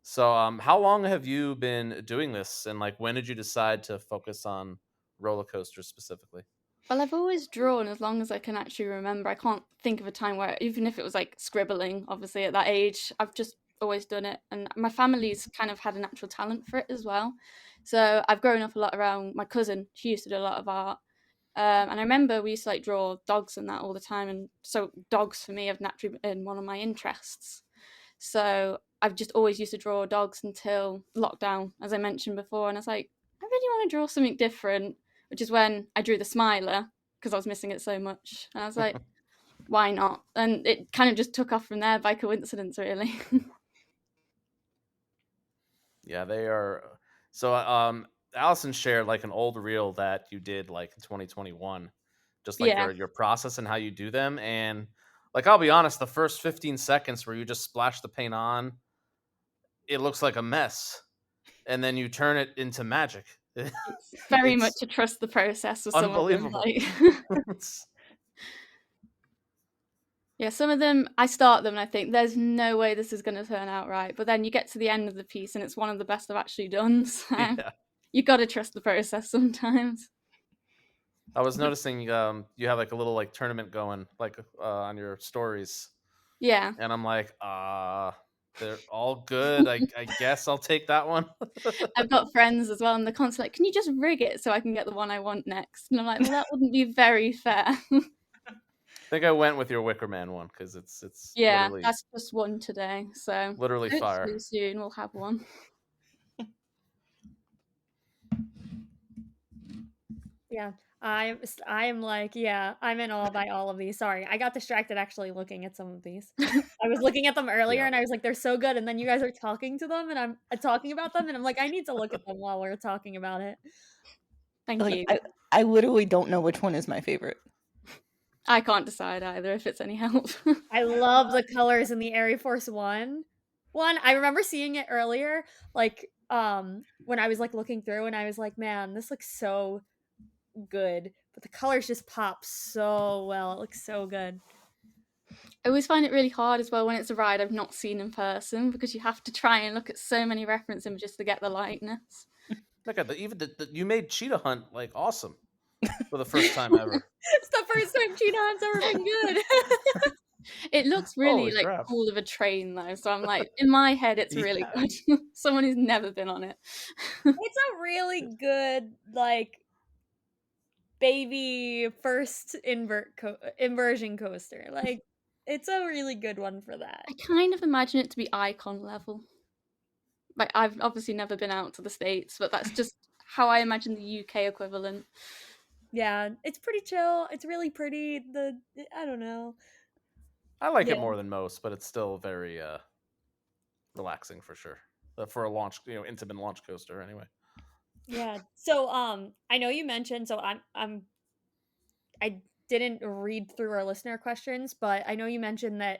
B: So, how long have you been doing this, and like, when did you decide to focus on roller coasters specifically?
D: Well, I've always drawn as long as I can actually remember. I can't think of a time where, even if it was like scribbling, obviously at that age, I've just always done it. And my family's kind of had a natural talent for it as well. So I've grown up a lot around my cousin. She used to do a lot of art. And I remember we used to like draw dogs and that all the time. And so dogs for me have naturally been one of my interests. So I've just always used to draw dogs until lockdown, as I mentioned before. And I was like, I really want to draw something different, which is when I drew the Smiler because I was missing it so much. And I was like, why not? And it kind of just took off from there by coincidence, really.
B: Yeah, they are. So, Allison shared like an old reel that you did like in 2021, just like your process and how you do them. And like, I'll be honest, the first 15 seconds where you just splash the paint on, it looks like a mess. And then you turn it into magic.
D: It's very much to trust the process with some of them. Like... Yeah, some of them, I start them and I think there's no way this is going to turn out right. But then you get to the end of the piece and it's one of the best I've actually done. So
B: Yeah.
D: you got to trust the process sometimes.
B: I was noticing you have like a little like tournament going like on your stories,
D: Yeah.
B: and I'm like, they're all good. I guess I'll take that one.
D: I've got friends as well, and they're constantly like, can you just rig it so I can get the one I want next? And I'm like, well, that wouldn't be very fair.
B: I think I went with your Wicker Man one because it's
D: Yeah,
B: literally
D: that's just one today. So hopefully
B: fire.
D: soon we'll have one.
C: Yeah, I'm like, yeah, I'm in awe by all of these. Sorry, I got distracted actually looking at some of these. I was looking at them earlier
B: Yeah.
C: and I was like, they're so good. And then you guys are talking to them and I'm talking about them and I'm like, I need to look at them while we're talking about it.
D: Thank you.
A: I literally don't know which one is my favorite.
D: I can't decide either if it's any help.
C: I love the colors in the Air Force One. I remember seeing it earlier, like when I was like looking through and I was like, man, this looks so good. But the colors just pop so well. It looks so good.
D: I always find it really hard as well when it's a ride I've not seen in person because you have to try and look at so many reference images to get the likeness.
B: Look at you made Cheetah Hunt like awesome for the first time ever.
C: It's the first time Gina Hunt's ever been good.
D: It looks really
B: Holy
D: like
B: crap.
D: cool of a train though, so I'm like, in my head, it's really
B: Yeah.
D: good. Someone who's never been on it.
C: It's a really good like baby first inversion coaster. Like it's a really good one for that.
D: I kind of imagine it to be icon level. Like I've obviously never been out to the States, but that's just how I imagine the UK equivalent.
C: Yeah, it's pretty chill. It's really pretty. I don't know.
B: I like
C: Yeah.
B: it more than most, but it's still very relaxing for sure. For a launch, intimate launch coaster anyway.
C: Yeah. So I know you mentioned I didn't read through our listener questions, but I know you mentioned that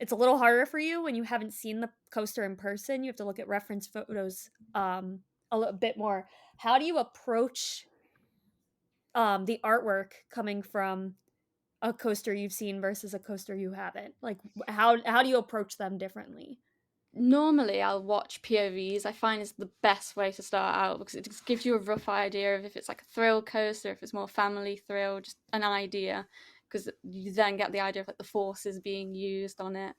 C: it's a little harder for you when you haven't seen the coaster in person. You have to look at reference photos a little bit more. How do you approach the artwork coming from a coaster you've seen versus a coaster you haven't? Like how do you approach them differently?
D: Normally, I'll watch POVs. I find it's the best way to start out because it just gives you a rough idea of if it's like a thrill coaster, if it's more family thrill, just an idea. Because you then get the idea of like the forces being used on it.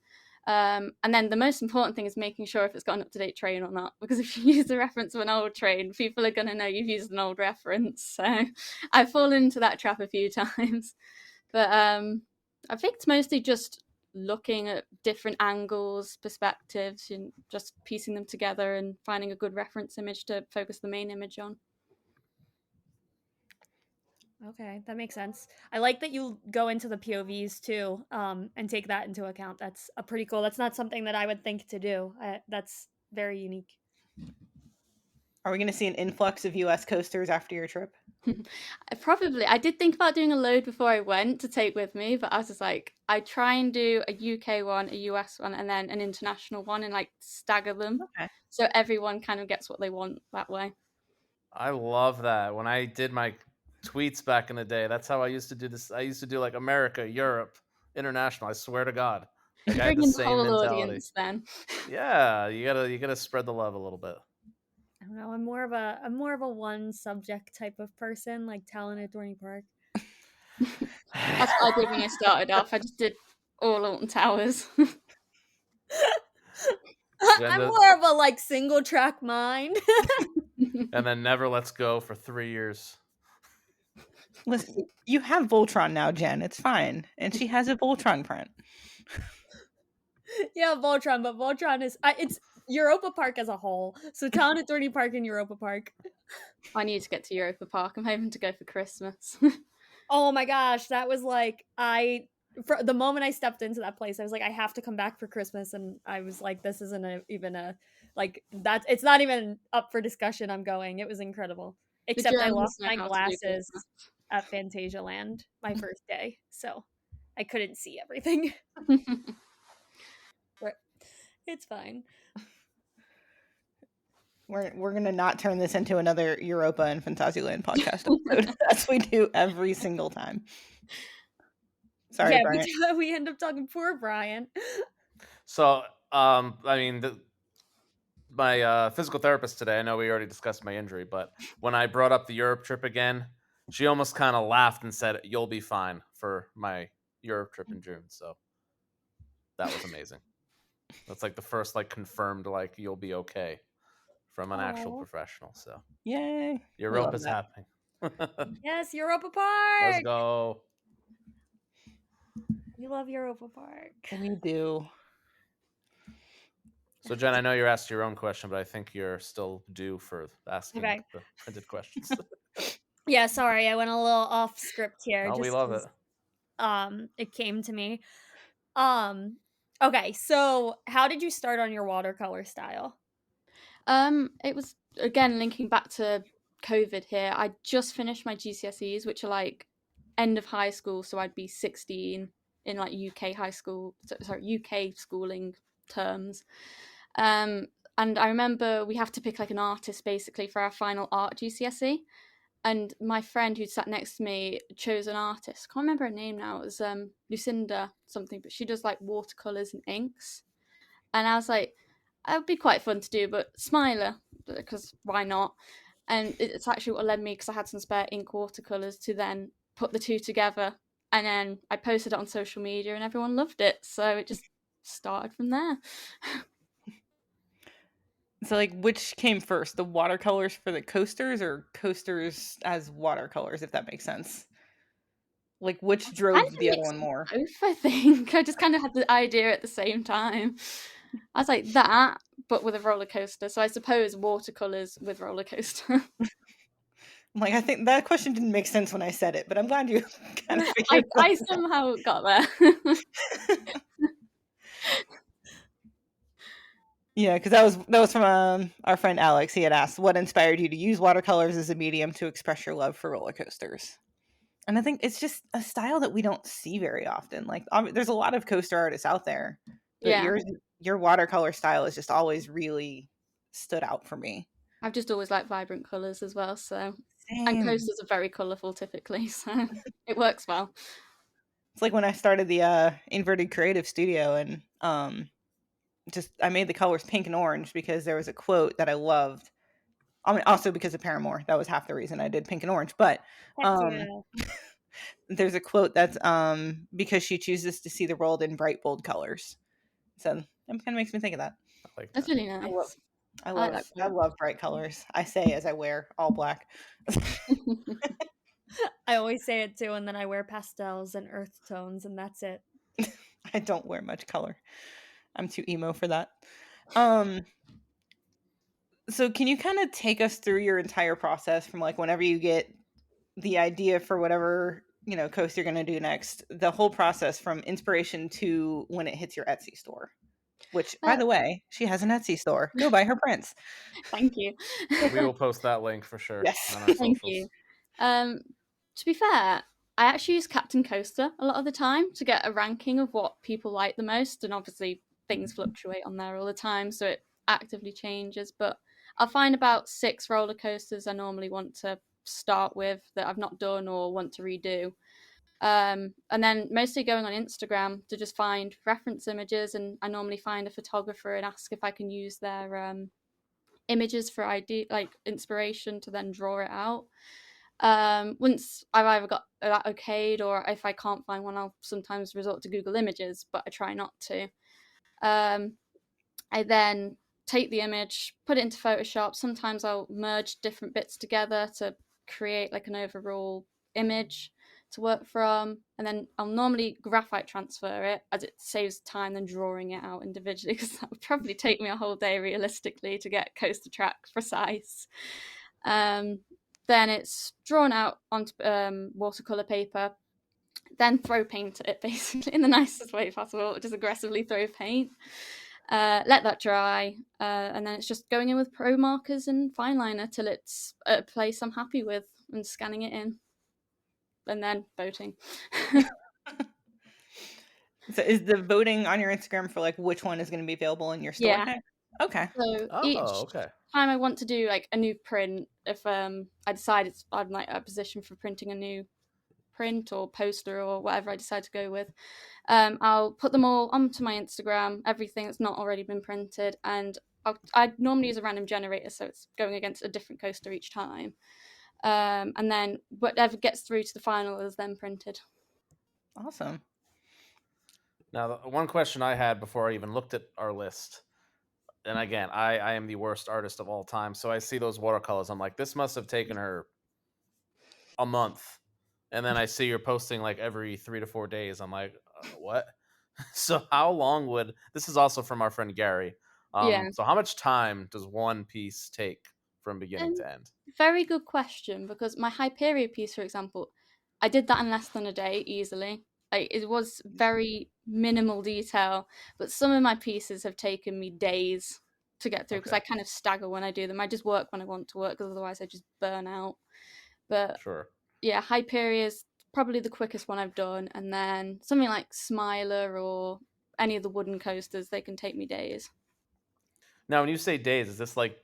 D: And then the most important thing is making sure if it's got an up-to-date train or not. Because if you use the reference of an old train, people are going to know you've used an old reference. So I've fallen into that trap a few times. But I think it's mostly just looking at different angles, perspectives, and just piecing them together and finding a good reference image to focus the main image on.
C: Okay, that makes sense. I like that you go into the POVs too, and take that into account. That's a pretty cool. That's not something that I would think to do. That's very unique.
A: Are we going to see an influx of US coasters after your trip?
D: I did think about doing a load before I went to take with me, but I was just like, I try and do a UK one, a US one, and then an international one and like stagger them.
A: Okay.
D: So everyone kind of gets what they want that way.
B: I love that. When I did my tweets back in the day, that's how I used to do this. I used to do like America, Europe, international. I swear to God, like I had
D: Bring
B: the
D: in the
B: same
D: whole
B: mentality.
D: audience then.
B: Yeah, you gotta spread the love a little bit.
C: I don't know. I'm more of a one subject type of person, like Talon at Dorney Park.
D: That's what I did when I started off. I just did all Alton Towers.
C: I'm more of a like single track mind.
B: And then never lets go for 3 years.
A: Listen, you have Voltron now, Jen. It's fine. And she has a Voltron print.
C: Yeah, Voltron, but Voltron is it's Europa Park as a whole. So Talon at Dorney Park and Europa Park.
D: I need to get to Europa Park. I'm hoping to go for Christmas.
C: Oh my gosh, that was like for the moment I stepped into that place, I was like, I have to come back for Christmas, and I was like, this isn't even a like that. It's not even up for discussion. I'm going. It was incredible. Except I lost my glasses at Fantasia Land my first day, so I couldn't see everything. It's fine.
A: We're gonna not turn this into another Europa and Fantasyland podcast episode as we do every single time. Sorry,
C: Yeah,
A: Bryant.
C: we end up talking poor Bryant.
B: So, I mean, my physical therapist today, I know we already discussed my injury, but when I brought up the Europe trip again, she almost kind of laughed and said, "You'll be fine," for my Europe trip in June. So that was amazing. That's like the first like confirmed like you'll be okay from an actual
C: Aw.
B: professional. So
A: Yay. We
B: Europe
A: love
B: is
A: that.
B: happening.
C: Yes, Europa
B: Let's
C: Park.
B: go.
C: We love Europa Park.
A: We do.
B: So Jen, I know you asked your own question, but I think you're still due for asking
C: Okay.
B: the printed questions.
C: Yeah, sorry, I went a little off script here.
B: Oh, we
C: Just
B: love it.
C: 'cause, it came to me. Okay, so how did you start on your watercolor style?
D: It was again linking back to COVID here. I just finished my GCSEs, which are like end of high school, so I'd be 16 in like UK high school, sorry, UK schooling terms. And I remember we have to pick like an artist basically for our final art GCSE. And my friend who sat next to me chose an artist. I can't remember her name now. It was Lucinda something, but she does like watercolors and inks. And I was like, that would be quite fun to do, but Smiler, because why not? And it's actually what led me, because I had some spare ink watercolors, to then put the two together. And then I posted it on social media and everyone loved it. So it just started from there.
A: So, like, which came first, the watercolors for the coasters or coasters as watercolors, if that makes sense? Like, which
D: Kind
A: drove
D: of a
A: the other
D: mix
A: one
D: of
A: more?
D: both, I think. I just kind of had the idea at the same time. I was like, that, but with a roller coaster. So I suppose watercolors with roller coaster.
A: Like, I think that question didn't make sense when I said it, but I'm glad you kind of figured
D: I
A: something
D: somehow got there.
A: out. Yeah, because that was from our friend Alex. He had asked, "What inspired you to use watercolors as a medium to express your love for roller coasters?" And I think it's just a style that we don't see very often. Like, there's a lot of coaster artists out there, but
D: Yeah.
A: your watercolor style has just always really stood out for me.
D: I've just always liked vibrant colours as well, so and
A: Same.
D: coasters are very colourful typically, so it works well.
A: It's like when I started the inverted creative studio, and just I made the colors pink and orange because there was a quote that I loved. I mean, also because of Paramore. That was half the reason I did pink and orange. But
C: Heck
A: um,
C: yeah.
A: there's a quote that's because she chooses to see the world in bright, bold colors. So that kind of makes me think of that.
B: I like
D: That's
B: that.
D: really
A: I love,
D: nice.
A: I
D: I like
A: love,
D: that
A: I
D: quote.
A: love bright colors. I say as I wear all black.
C: I always say it too, and then I wear pastels and earth tones, and that's it.
A: I don't wear much color. I'm too emo for that. Um, so can you kind of take us through your entire process from like whenever you get the idea for whatever coast you're going to do next, the whole process from inspiration to when it hits your Etsy store, which by
D: Uh,
A: the way, she has an Etsy store. Go buy her prints.
D: Thank you.
B: We will post that link for sure
A: Yes.
B: on our
D: Thank
B: socials.
D: you. To be fair, I actually use Captain Coaster a lot of the time to get a ranking of what people like the most, and obviously things fluctuate on there all the time, so it actively changes. But I'll find about 6 roller coasters I normally want to start with that I've not done or want to redo. And then mostly going on Instagram to just find reference images, and I normally find a photographer and ask if I can use their images for idea, like inspiration, to then draw it out. Once I've either got that okayed, or if I can't find one, I'll sometimes resort to Google Images, but I try not to. I then take the image, put it into Photoshop. Sometimes I'll merge different bits together to create like an overall image to work from, and then I'll normally graphite transfer it, as it saves time than drawing it out individually, because that would probably take me a whole day realistically to get coaster track precise. Then it's drawn out onto watercolor paper, then throw paint at it basically in the nicest way possible, just aggressively throw paint. Let that dry, and then it's just going in with pro markers and fine liner till it's at a place I'm happy with, and scanning it in, and then voting.
A: So is the voting on your Instagram for like which one is going to be available in your store?
D: Yeah.
A: Okay.
D: So each
B: Oh, okay.
D: time I want to do like a new print, if I decide I'm like a position for printing a new print or poster or whatever I decide to go with, I'll put them all onto my Instagram, everything that's not already been printed, and I normally use a random generator, so it's going against a different coaster each time. And then whatever gets through to the final is then printed.
A: Awesome.
B: Now, the one question I had before I even looked at our list, and again, I am the worst artist of all time, so I see those watercolors. I'm like, this must have taken her a month. And then I see you're posting like every 3 to 4 days. I'm like, what? So how long would this is also from our friend Gary.
D: Yeah.
B: So how much time does one piece take from beginning to end?
D: Very good question, because my Hyperia piece, for example, I did that in less than a day easily. Like, it was very minimal detail, but some of my pieces have taken me days to get through because I kind of stagger when I do them. I just work when I want to work, because otherwise I just burn out. But
B: Sure.
D: Yeah, Hyperia is probably the quickest one I've done, and then something like Smiler or any of the wooden coasters, they can take me days.
B: Now, when you say days, is this like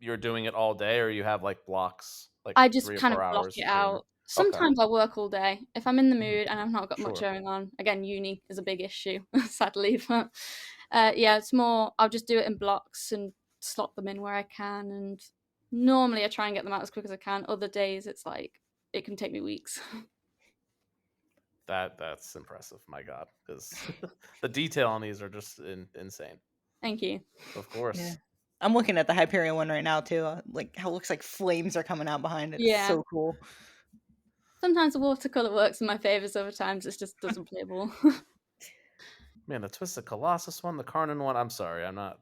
B: you're doing it all day, or you have like blocks, like
D: I just
B: 3 or
D: kind
B: 4
D: of block
B: hours?
D: it out. Sometimes I work all day if I'm in the mood and I've not got much
B: Sure.
D: going on. Again, uni is a big issue, sadly. But yeah, it's more, I'll just do it in blocks and slot them in where I can. And normally I try and get them out as quick as I can. Other days it's like, it can take me weeks.
B: That's impressive, my God, because the detail on these are just insane.
D: Thank you.
B: Of course.
A: Yeah. I'm looking at the Hyperion one right now too. Like how it looks like flames are coming out behind it.
D: Yeah.
A: It's so cool.
D: Sometimes the watercolor works in my favor, other times it just doesn't play ball.
B: Man, the Twisted Colossus one, the Carnan one. I'm sorry, I'm not.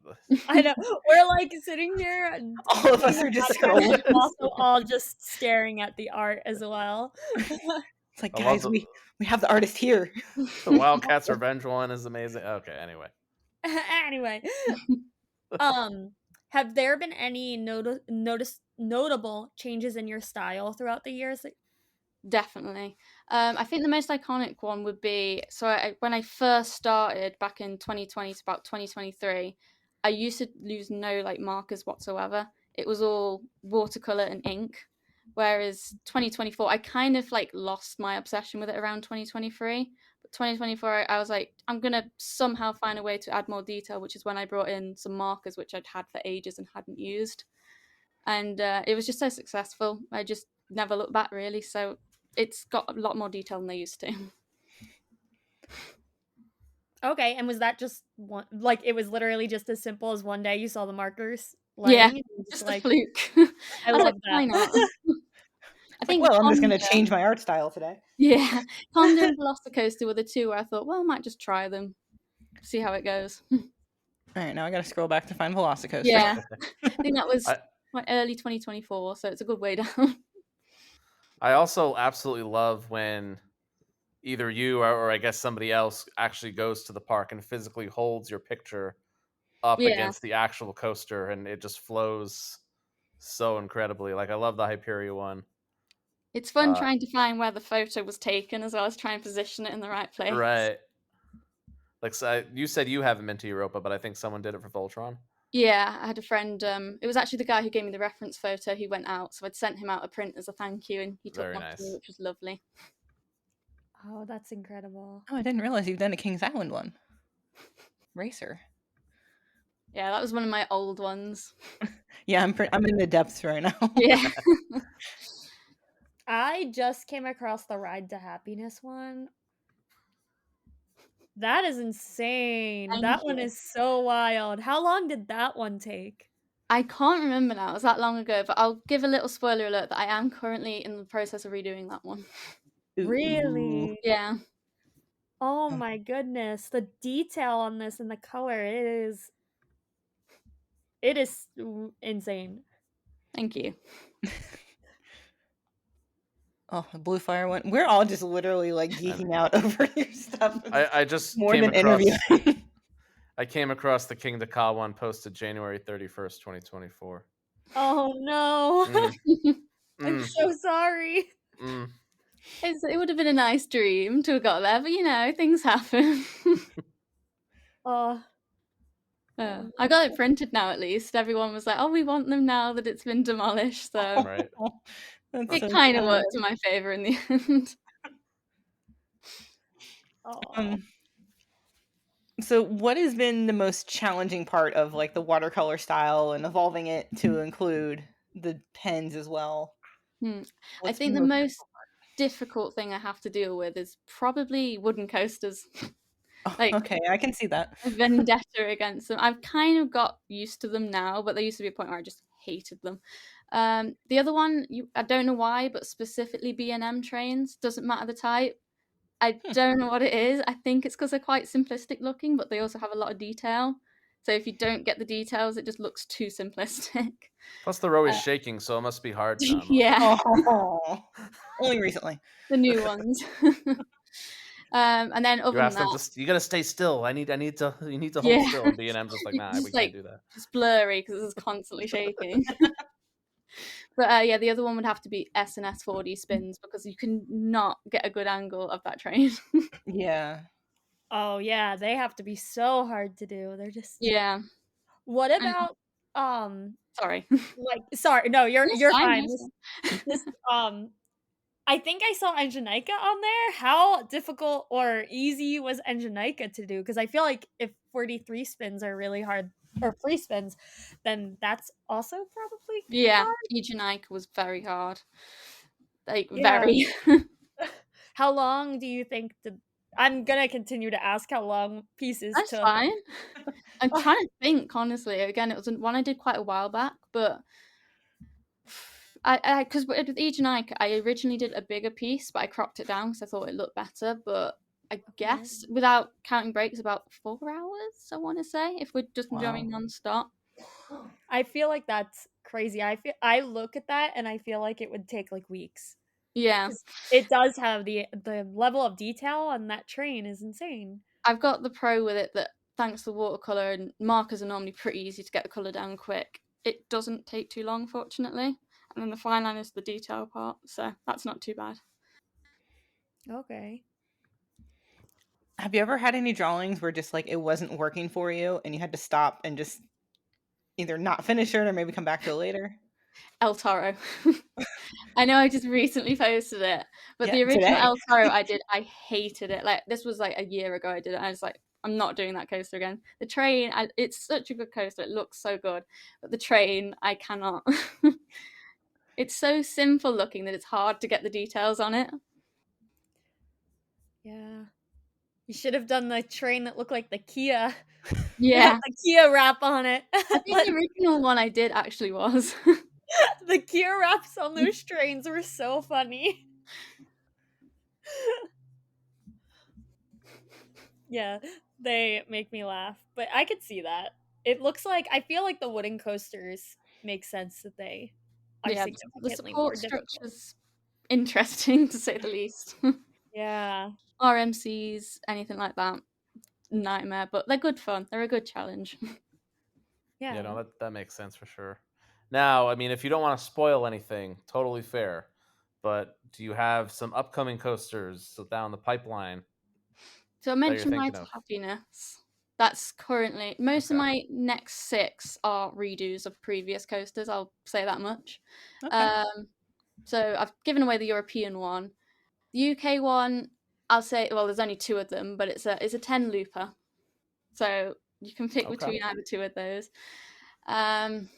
C: I know. We're like sitting here.
A: All of us are just scrolling.
C: Also, all just staring at the art as well.
A: It's like, guys, we have the artist here.
B: The Wildcats Revenge one is amazing. Okay, anyway.
C: Anyway, have there been any notable changes in your style throughout the years?
D: Definitely. I think the most iconic one would be, when I first started back in 2020 to about 2023, I used to use no like markers whatsoever. It was all watercolor and ink. Whereas 2024, I kind of like lost my obsession with it around 2023. But 2024, I was like, I'm going to somehow find a way to add more detail, which is when I brought in some markers, which I'd had for ages and hadn't used. And it was just so successful. I just never looked back, really. So it's got a lot more detail than they used to.
C: Okay, and was that just one? Like, it was literally just as simple as one day you saw the markers?
D: Yeah, just like, a fluke.
C: I love that.
D: Why not? I think,
A: well, I'm just going to change my art style today.
D: Yeah, Conda and Velocicoaster were the two where I thought, well, I might just try them, see how it goes.
A: All right, now I got to scroll back to find Velocicoaster.
D: Yeah, I think that was early 2024, so it's a good way down.
B: I also absolutely love when either you or I guess somebody else actually goes to the park and physically holds your picture up against the actual coaster, and it just flows so incredibly. Like, I love the Hyperia one.
D: It's fun trying to find where the photo was taken, as well as trying to position it in the right place.
B: Right. Like, so you said you haven't been to Europa, but I think someone did it for Voltron.
D: Yeah, I had a friend. It was actually the guy who gave me the reference photo. He went out, so I'd sent him out a print as a thank you, and he took one for me, which was lovely.
C: Oh, that's incredible.
A: Oh, I didn't realize you've done a Kings Island one. Racer.
D: Yeah, that was one of my old ones.
A: Yeah, I'm in the depths right now.
D: Yeah.
C: I just came across the Ride to Happiness one. That is insane. That one is so wild. How long did that one take?
D: I can't remember now. It was that long ago, but I'll give a little spoiler alert that I am currently in the process of redoing that one.
C: Really?
D: Yeah.
C: Oh my goodness. The detail on this and the color, it is insane.
D: Thank you.
A: Oh, the Blue Fire one. We're all just literally like geeking out over your stuff.
B: I just
A: more
B: came
A: than
B: across,
A: interviewing.
B: I came across the King Dakar one posted January 31st, 2024.
C: Oh no. I'm so sorry.
D: It would have been a nice dream to have got there, but things happen. I got it printed now, at least. Everyone was like, oh, we want them now that it's been demolished. So
B: right.
D: it kind of worked in my favor in the end.
C: Oh.
A: So what has been the most challenging part of like the watercolor style and evolving it to include the pens as well?
D: I
A: What's
D: think
A: been
D: the
A: the most
D: most difficult thing I have to deal with is probably wooden coasters. Like
A: okay, I can see that.
D: a vendetta against them. I've kind of got used to them now, but there used to be a point where I just hated them. The other one, I don't know why, but specifically B&M trains, doesn't matter the type. I don't know what it is. I think it's because they're quite simplistic looking, but they also have a lot of detail. So if you don't get the details, it just looks too simplistic.
B: Plus, they're always shaking, so it must be hard to unlock.
D: Yeah,
A: Oh, only recently.
D: the new ones. And then other
B: You
D: than
B: ask them
D: that,
B: to. You gotta stay still. You need to hold
D: yeah,
B: still. And B&M's just like, nah, we
D: just
B: can't
D: like
B: do that.
D: it's blurry because it's constantly shaking. But yeah, the other one would have to be S&S 4D spins because you can not get a good angle of that train.
A: Yeah.
C: Oh yeah, they have to be so hard to do. They're just
D: Yeah.
C: What
D: And
C: about
D: sorry.
C: like sorry, no, you're
D: It's
C: you're
D: fine.
C: fine. This I think I saw Engineika on there. How difficult or easy was Engineika to do? Because I feel like if 43 spins are really hard or free spins, then that's also probably
D: Yeah,
C: hard.
D: Eugenic was very hard. Like
C: Yeah.
D: very.
C: How long do you think I'm gonna continue to ask how long pieces
D: That's
C: took.
D: fine. I'm trying to think honestly. Again, it was one I did quite a while back, but I because with Eugenic, I originally did a bigger piece, but I cropped it down because I thought it looked better. But I guess without counting breaks, about 4 hours. I want to say if we're just going non-stop.
C: I feel like that's crazy. I look at that and I feel like it would take like weeks.
D: Yeah,
C: It does have the level of detail on that train is insane.
D: I've got the pro with it that thanks to watercolor and markers are normally pretty easy to get the color down quick. It doesn't take too long, fortunately. And then the fine line is the detail part, so that's not too bad.
C: Okay.
A: Have you ever had any drawings where just like it wasn't working for you and you had to stop and just either not finish it or maybe come back to it later?
D: El Toro. I know I just recently posted it, but
A: Yeah,
D: the original
A: today.
D: El Toro I did, I hated it. Like this was like a year ago I did it. And I was like, I'm not doing that coaster again. The train, it's such a good coaster. It looks so good, but the train, I cannot. It's so simple looking that it's hard to get the details on it.
C: Yeah. You should have done the train that looked like the Kia.
D: Yeah.
C: The Kia wrap on it.
D: I think the original one I did actually was.
C: The Kia wraps on those trains were so funny. Yeah, they make me laugh, but I could see that. It looks like I feel like the wooden coasters make sense that they are
D: Yeah, the
C: significantly more
D: support
C: difficult.
D: structure's interesting to say the least.
C: Yeah.
D: RMCs, anything like that, nightmare, but they're good fun. They're a good challenge.
C: Yeah.
B: Yeah, no, that makes sense for sure. Now, I mean, if you don't want to spoil anything, totally fair. But do you have some upcoming coasters down the pipeline?
D: So I
B: you're
D: mentioned My
B: thinking of?
D: Happiness. That's currently most of
B: Okay.
D: my next 6 are redos of previous coasters. I'll say that much.
A: Okay.
D: So I've given away the European one. The UK one, I'll say, well, there's only 2 of them, but it's a 10 looper. So you can pick
B: Okay.
D: between either 2 of those. And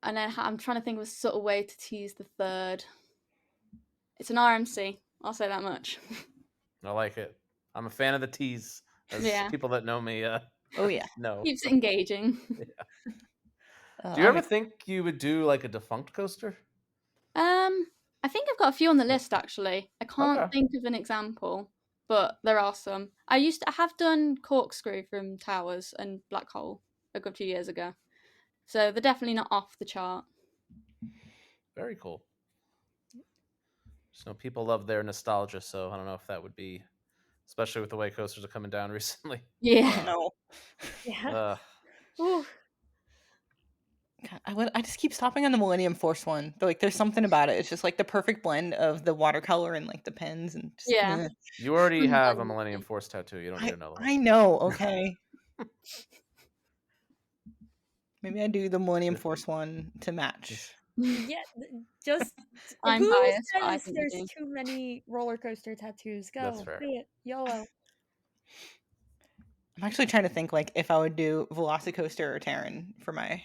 D: then I'm trying to think of a sort of way to tease the third. It's an RMC. I'll say that much.
B: I like it. I'm a fan of the tease. As
D: Yeah.
B: people that know me
A: Oh yeah.
B: know.
D: Keeps it engaging.
B: Do you ever think you would do like a defunct coaster?
D: I think I've got a few on the list actually. I can't
B: Okay.
D: think of an example, but there are some. I have done Corkscrew from Towers and Black Hole a good few years ago. So they're definitely not off the chart.
B: Very cool. So people love their nostalgia, so I don't know if that would be, especially with the way coasters are coming down recently.
D: Yeah.
A: No.
C: Yeah.
A: God, I just keep stopping on the Millennium Force one. Like, there's something about it. It's just like the perfect blend of the watercolor and like the pens and just.
D: Yeah.
B: You already have a Millennium Force tattoo. You don't need another one.
A: I know. Okay. Maybe I do the Millennium Force one to match.
C: Yeah, just
D: I'm
C: who
D: biased, but I
C: says
D: think you
C: there's
D: do.
C: too many roller coaster tattoos? Go.
B: That's fair.
C: Do it. YOLO.
A: I'm actually trying to think like if I would do Velocicoaster or Terran for my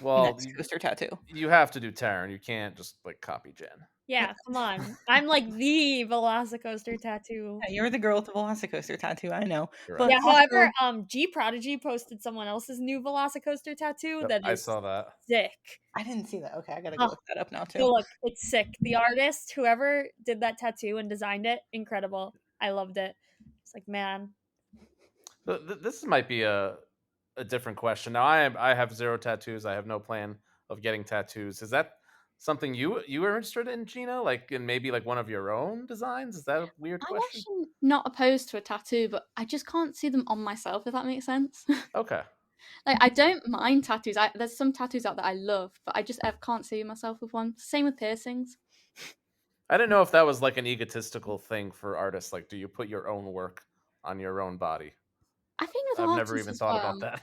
B: Well,
A: next coaster tattoo.
B: you have to do Terran. You can't just like copy Jen.
C: Yeah, come on. I'm like the Velocicoaster tattoo.
A: Yeah, you're the girl with the Velocicoaster tattoo. I know.
B: Correct.
A: But
C: Yeah,
A: also,
C: however, G Prodigy posted someone else's new Velocicoaster tattoo
B: Yep,
C: that
B: I
C: is
B: saw that.
C: sick.
A: I didn't see that. Okay, I gotta go
C: Oh,
A: look that up now
C: Go
A: too.
C: look, it's sick. The artist, whoever did that tattoo and designed it, incredible. I loved it. It's like, man.
B: This might be a different question. Now, I have 0 tattoos. I have no plan of getting tattoos. Is that something you were interested in, Gina? Like in maybe like one of your own designs? Is that a weird
D: I'm
B: question?
D: actually not opposed to a tattoo, but I just can't see them on myself, if that makes sense.
B: Okay.
D: Like, I don't mind tattoos. There's some tattoos out that I love, but I can't see myself with one. Same with piercings.
B: I didn't know if that was like an egotistical thing for artists. Like, do you put your own work on your own body?
D: I think with
B: I've never
D: artists
B: even
D: as
B: thought
D: well,
B: about that.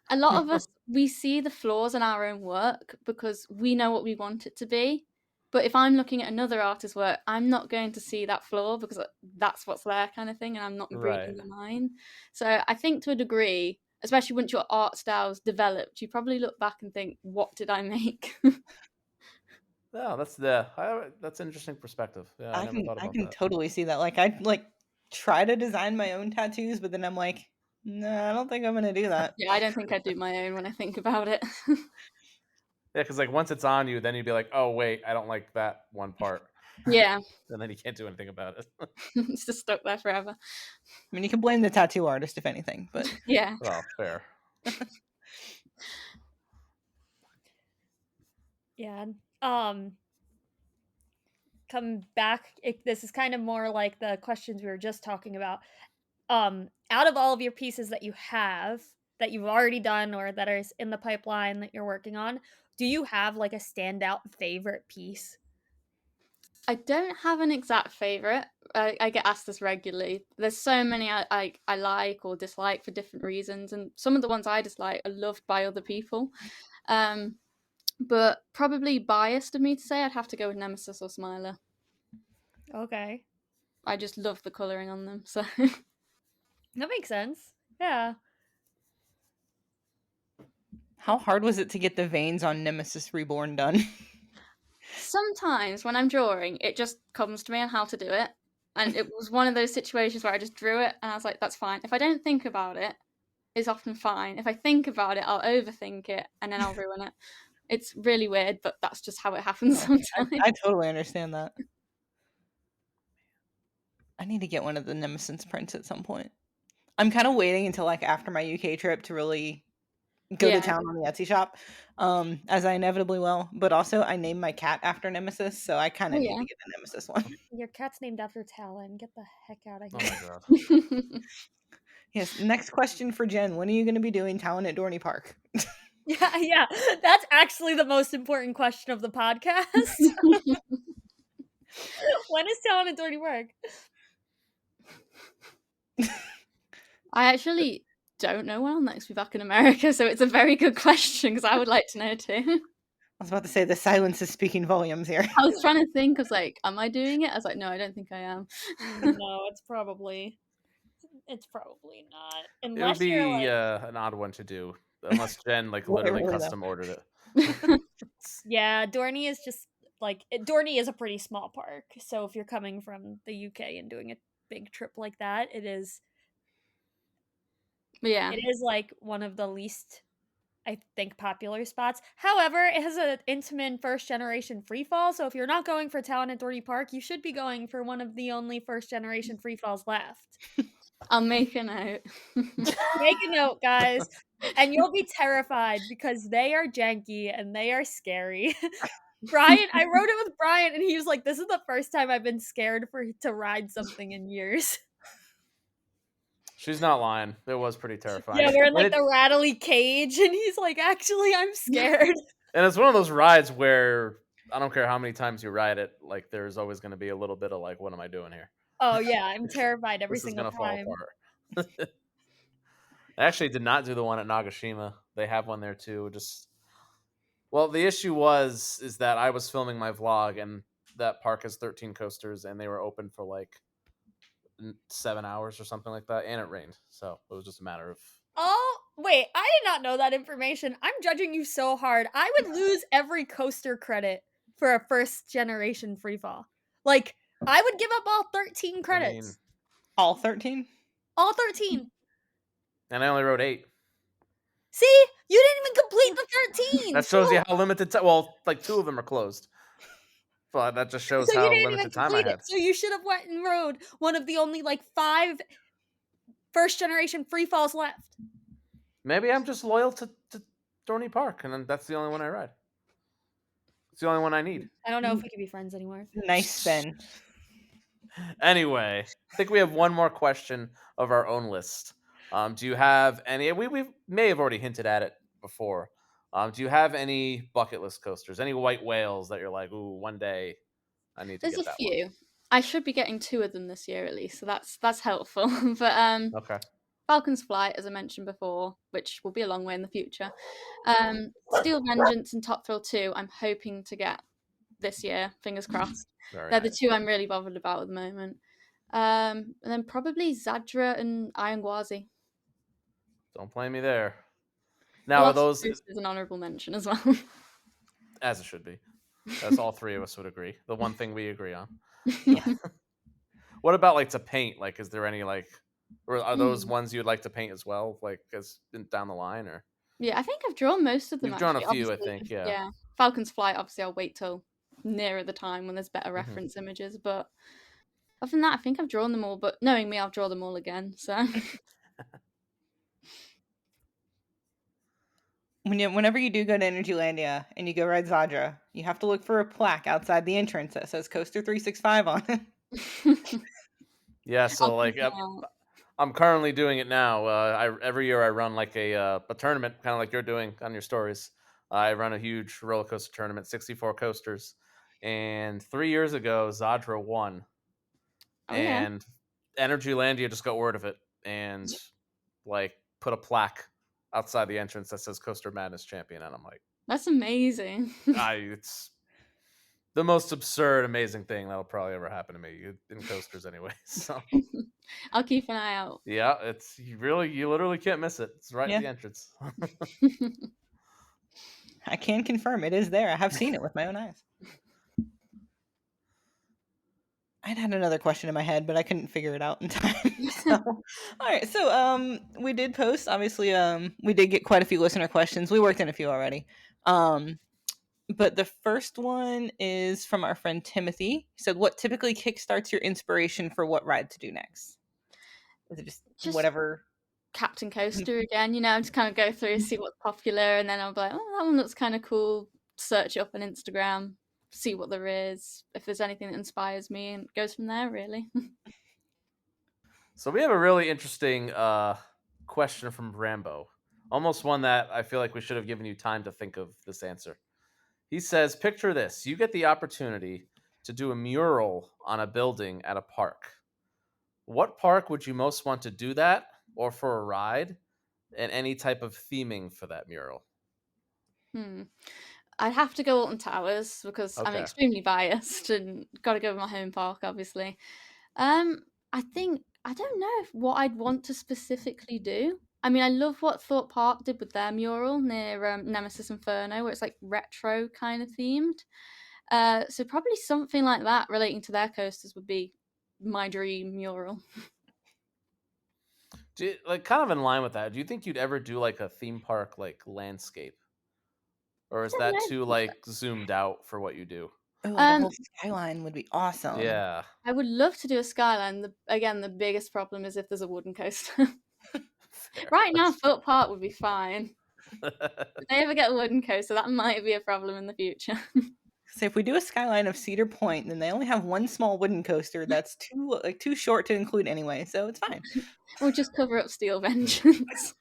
D: a lot of us, we see the flaws in our own work because we know what we want it to be. But if I'm looking at another artist's work, I'm not going to see that flaw because that's what's there kind of thing, and I'm not reading
B: Right.
D: mine. So I think to a degree, especially once your art style's developed, you probably look back and think, what did I make?
B: Yeah, that's an interesting perspective. Yeah, I never thought
A: I
B: about
A: can
B: that.
A: totally see that. Like I like try to design my own tattoos, but then I'm like, no, I don't think I'm gonna do that.
D: Yeah, I don't think I'd do my own when I think about it.
B: Yeah, because like once it's on you, then you'd be like, oh wait, I don't like that one part.
D: Yeah.
B: And then you can't do anything about it.
D: It's just stuck there forever.
A: I mean, you can blame the tattoo artist if anything, but
D: Yeah.
B: Well, fair.
C: Yeah. Come back. This is kind of more like the questions we were just talking about. Out of all of your pieces that you have, that you've already done or that are in the pipeline that you're working on, do you have like a standout favorite piece?
D: I don't have an exact favorite. I get asked this regularly. There's so many I like or dislike for different reasons, and some of the ones I dislike are loved by other people. But probably biased of me to say, I'd have to go with Nemesis or Smiler.
C: Okay.
D: I just love the colouring on them, so
C: That makes sense. Yeah.
A: how hard was it to get the veins on Nemesis Reborn done?
D: sometimes when I'm drawing, it just comes to me on how to do it. And it was one of those situations where I just drew it and I was like, that's fine. If I don't think about it, it's often fine. If I think about it, I'll overthink it and then I'll ruin it. It's really weird, but that's just how it happens sometimes.
A: I totally understand that. I need to get one of the Nemesis prints at some point. I'm kind of waiting until like after my UK trip to really go to town on the Etsy shop, as I inevitably will. But also, I named my cat after Nemesis, so I kind of need to get the Nemesis one.
C: Your cat's named after Talon. Get the heck out of
B: Oh
C: here.
B: my god.
A: Yes. Next question for Jen: when are you going to be doing Talon at Dorney Park?
C: Yeah. That's actually the most important question of the podcast. When is Talon at Dorney Park?
D: I actually don't know when I'll next be back in America, so it's a very good question because I would like to know too.
A: I was about to say the silence is speaking volumes here.
D: I was trying to think, I was like, am I doing it? I was like, no, I don't think I am.
C: No, it's probably not.
B: It would
C: Unless you're
B: be
C: like,
B: an odd one to do, unless Jen like
A: Literally,
B: literally
A: though.
B: custom ordered it.
C: yeah, Dorney is just like Dorney is a pretty small park. So if you're coming from the UK and doing a big trip like that, it is like one of the least, I think, popular spots. However, it has an Intamin first generation free fall. So if you're not going for Talon at Dorney Park, you should be going for one of the only first generation free falls left.
D: I'll make a note.
C: Make a note, guys. And you'll be terrified because they are janky and they are scary. Bryant, I wrote it with Bryant, and he was like, "This is the first time I've been scared to ride something in years."
B: She's not lying. It was pretty terrifying.
C: Yeah, we're in like the rattly cage, and he's like, "Actually, I'm scared."
B: And it's one of those rides where I don't care how many times you ride it, like there's always going to be a little bit of like, what am I doing here?
C: Oh yeah, I'm terrified every
B: This is
C: single
B: going to fall
C: time.
B: apart. I actually did not do the one at Nagashima. They have one there too. Well, the issue is that I was filming my vlog, and that park has 13 coasters, and they were open for like 7 hours or something like that, and it rained, so it was just a matter of.
C: Oh, wait, I did not know that information. I'm judging you so hard. I would lose every coaster credit for a first generation freefall. Like, I would give up all 13 credits.
A: All 13?
C: All 13.
B: And I only wrote 8.
C: See? You didn't even complete the 13.
B: That shows you how limited time. Well, like 2 of them are closed. But that just shows
C: So you
B: how
C: didn't even
B: limited time I
C: complete
B: had.
C: it. So you should have went and rode one of the only like 5 first generation free falls left.
B: Maybe I'm just loyal to Dorney Park, and then that's the only one I ride. It's the only one I need.
C: I don't know if we can be friends anymore.
A: Nice spin.
B: Anyway, I think we have one more question of our own list. Do you have any? We may have already hinted at it before. Do you have any bucket list coasters? Any white whales that you're like, ooh, one day I need to
D: There's
B: get
D: a
B: that
D: few. I should be getting 2 of them this year at least, so that's helpful. But
B: one? Okay.
D: Falcon's Flight, as I mentioned before, which will be a long way in the future. Steel Vengeance and Top Thrill 2, I'm hoping to get this year, fingers crossed.
B: Very
D: They're
B: nice.
D: the 2 I'm really bothered about at the moment. And then probably Zadra and Iron Gwazi.
B: Don't blame me there. Now, are those
D: is an honorable mention as well.
B: as it should be? That's all 3 of us would agree. The one thing we agree on.
D: Yeah.
B: What about like to paint? Like, is there any like, or are those ones you'd like to paint as well? Like, as down the line, or?
D: Yeah, I think I've drawn most of them.
B: You've drawn a
D: actually.
B: few, I
D: Obviously,
B: think. Yeah.
D: Yeah. Falcon's Flight, obviously, I'll wait till nearer the time when there's better
B: Mhm.
D: reference images. But other than that, I think I've drawn them all. But knowing me, I'll draw them all again. So
A: Whenever you do go to Energylandia and you go ride Zadra, you have to look for a plaque outside the entrance that says Coaster 365 on it.
B: Yeah. So
D: I'll
B: like,
D: keep an eye out.
B: I'm currently doing it now. Every year I run like a tournament, kind of like you're doing on your stories. I run a huge roller coaster tournament, 64 coasters, and 3 years ago Zadra won,
D: Oh yeah,
B: and Energylandia just got word of it and like put a plaque outside the entrance that says Coaster Madness Champion, and I'm like,
D: that's amazing.
B: it's the most absurd, amazing thing that'll probably ever happen to me in coasters, anyway. So
D: I'll keep an eye out.
B: yeah, it's you literally can't miss it. It's right
A: Yeah.
B: at the entrance.
A: I can confirm it is there. I have seen it with my own eyes. I'd had another question in my head, but I couldn't figure it out in time. So, all right. So, we did post. Obviously, we did get quite a few listener questions. We worked in a few already. But the first one is from our friend Timothy. He said, "What typically kickstarts your inspiration for what ride to do next? Is it just whatever?"
D: Captain Coaster again, just kind of go through, see what's popular, and then I'll be like, oh, that one looks kind of cool. Search it up on Instagram, see what there is, if there's anything that inspires me, and it goes from there, really.
B: So we have a really interesting question from Rambo. Almost one that I feel like we should have given you time to think of this answer. He says, picture this. You get the opportunity to do a mural on a building at a park. What park would you most want to do that, or for a ride, and any type of theming for that mural?
D: I'd have to go Alton Towers because I'm
B: Okay.
D: extremely biased and got to go with my home park, obviously. I don't know what I'd want to specifically do. I mean, I love what Thorpe Park did with their mural near Nemesis Inferno, where it's like retro kind of themed. So probably something like that relating to their coasters would be my dream mural.
B: Like, kind of in line with that, do you think you'd ever do like a theme park like landscape, or is that too like zoomed out for what you do?
A: Oh, the whole skyline would be awesome.
B: Yeah,
D: I would love to do a skyline. Again, the biggest problem is if there's a wooden coaster. Right now, Thorpe Park would be fine. If they ever get a wooden coaster, that might be a problem in the future.
A: So if we do a skyline of Cedar Point, then they only have one small wooden coaster that's too short to include anyway, so it's fine.
D: We'll just cover up Steel Vengeance.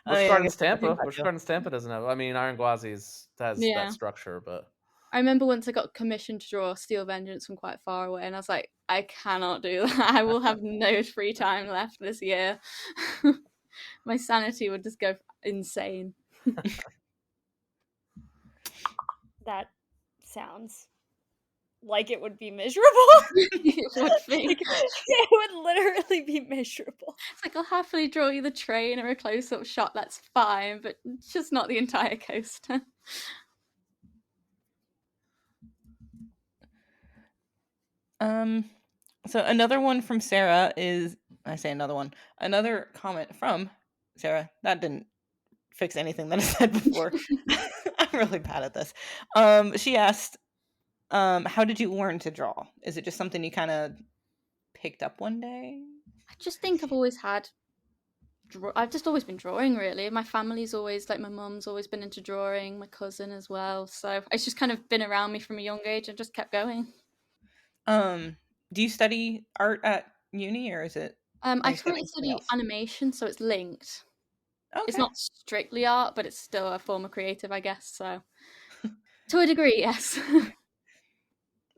B: Busch Gardens Tampa. Busch Gardens Tampa doesn't have. I mean, Iron Gwazi has that structure, but
D: I remember once I got commissioned to draw Steel Vengeance from quite far away, and I was like, I cannot do that. I will have no free time left this year. My sanity would just go insane.
C: That sounds like it would be miserable.
D: It would be.
C: It would literally be miserable.
D: It's like, I'll happily draw you the train or a close-up shot, that's fine, but just not the entire coaster.
A: So another one from Sarah is, another comment from Sarah. That didn't fix anything that I said before. I'm really bad at this. She asked, how did you learn to draw? Is it just something you kind of picked up one day?
D: I just think I've just always been drawing, really. My family's always, like, my mum's always been into drawing, my cousin as well. So it's just kind of been around me from a young age and just kept going.
A: Do you study art at uni, or is it?
D: I currently study animation, so it's linked.
A: Okay.
D: It's not strictly art, but it's still a form of creative, I guess. So to a degree, yes.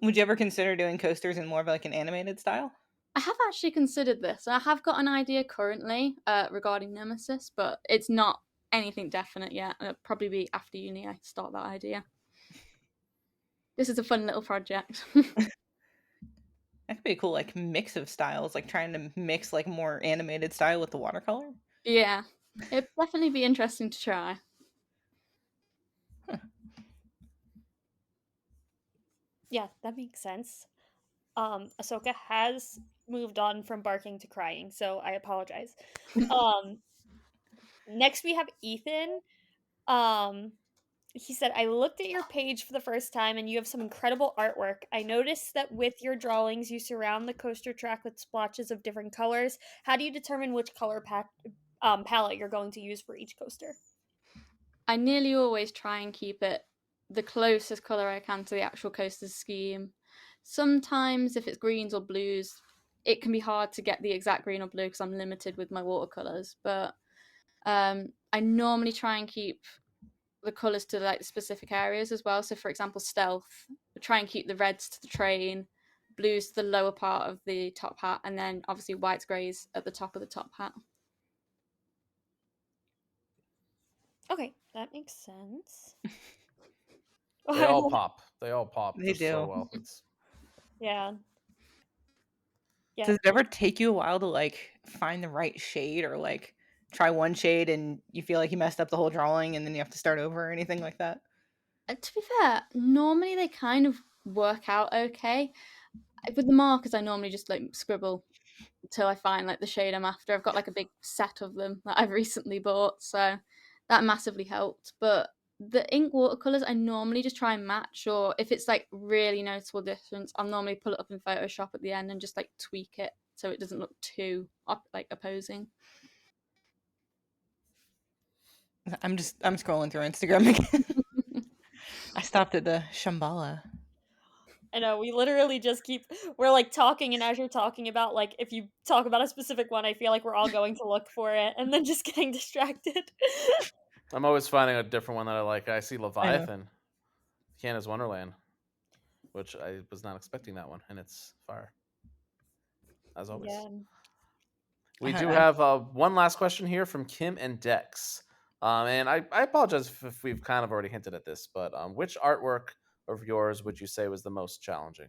A: Would you ever consider doing coasters in more of like an animated style?
D: I have actually considered this. I have got an idea currently regarding Nemesis, but it's not anything definite yet. It'll probably be after uni I start that idea. This is a fun little project.
A: That could be a cool like mix of styles, like trying to mix like more animated style with the watercolor.
D: Yeah, it'd definitely be interesting to try.
A: Huh.
C: Yeah, that makes sense. Ahsoka has moved on from barking to crying, so I apologize. Next we have Ethan. He said, I looked at your page for the first time and you have some incredible artwork. I noticed that with your drawings, you surround the coaster track with splotches of different colors. How do you determine which color palette you're going to use for each coaster?
D: I nearly always try and keep it the closest color I can to the actual coaster's scheme. Sometimes if it's greens or blues, it can be hard to get the exact green or blue because I'm limited with my watercolors. But I normally try and keep the colors to like the specific areas as well. So for example, stealth, try and keep the reds to the train, blues to the lower part of the top hat, and then obviously whites, grays at the top of the top hat.
C: Okay, that makes sense.
B: They all pop. They all pop.
A: They do.
B: So well.
C: Yeah.
A: Does it ever take you a while to like find the right shade, or like try one shade and you feel like you messed up the whole drawing and then you have to start over or anything like that?
D: To be fair, normally they kind of work out okay. With the markers, I normally just like scribble until I find like the shade I'm after. I've got like a big set of them that I've recently bought, so that massively helped. But the ink watercolors, I normally just try and match, or if it's like really noticeable difference, I'll normally pull it up in Photoshop at the end and just like tweak it so it doesn't look too like opposing.
A: I'm scrolling through Instagram again. I stopped at the Shambhala.
C: I know, we literally just we're like talking, and as you're talking about, like, if you talk about a specific one, I feel like we're all going to look for it and then just getting distracted.
B: I'm always finding a different one that I like. I see Leviathan, Canada's Wonderland, which I was not expecting that one, and it's fire. As always.
C: Yeah.
B: We do have one last question here from Kim and Dex. And I apologize if we've kind of already hinted at this, but which artwork of yours would you say was the most challenging?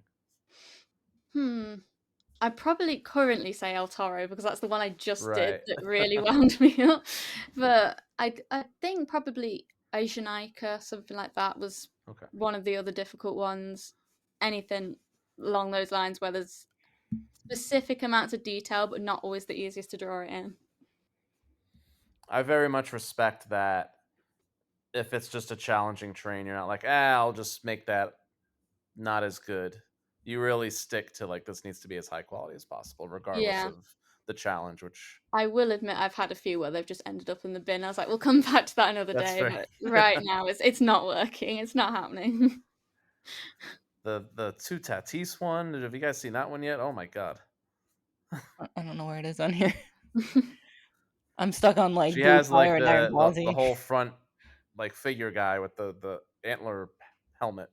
D: I'd probably currently say El Toro because that's the one I just did that really wound me up. But I think probably Asianica, something like that, was one of the other difficult ones. Anything along those lines where there's specific amounts of detail, but not always the easiest to draw it in.
B: I very much respect that. If it's just a challenging train, you're not like, I'll just make that not as good. You really stick to like, this needs to be as high quality as possible, regardless of the challenge, which
D: I will admit I've had a few where they've just ended up in the bin. I was like, we'll come back to that another day. But right now it's not working. It's not happening.
B: The two Tatis one, have you guys seen that one yet? Oh my god.
A: I don't know where it is on here. I'm stuck on like
B: she has like
A: the
B: whole front like figure guy with the antler helmet.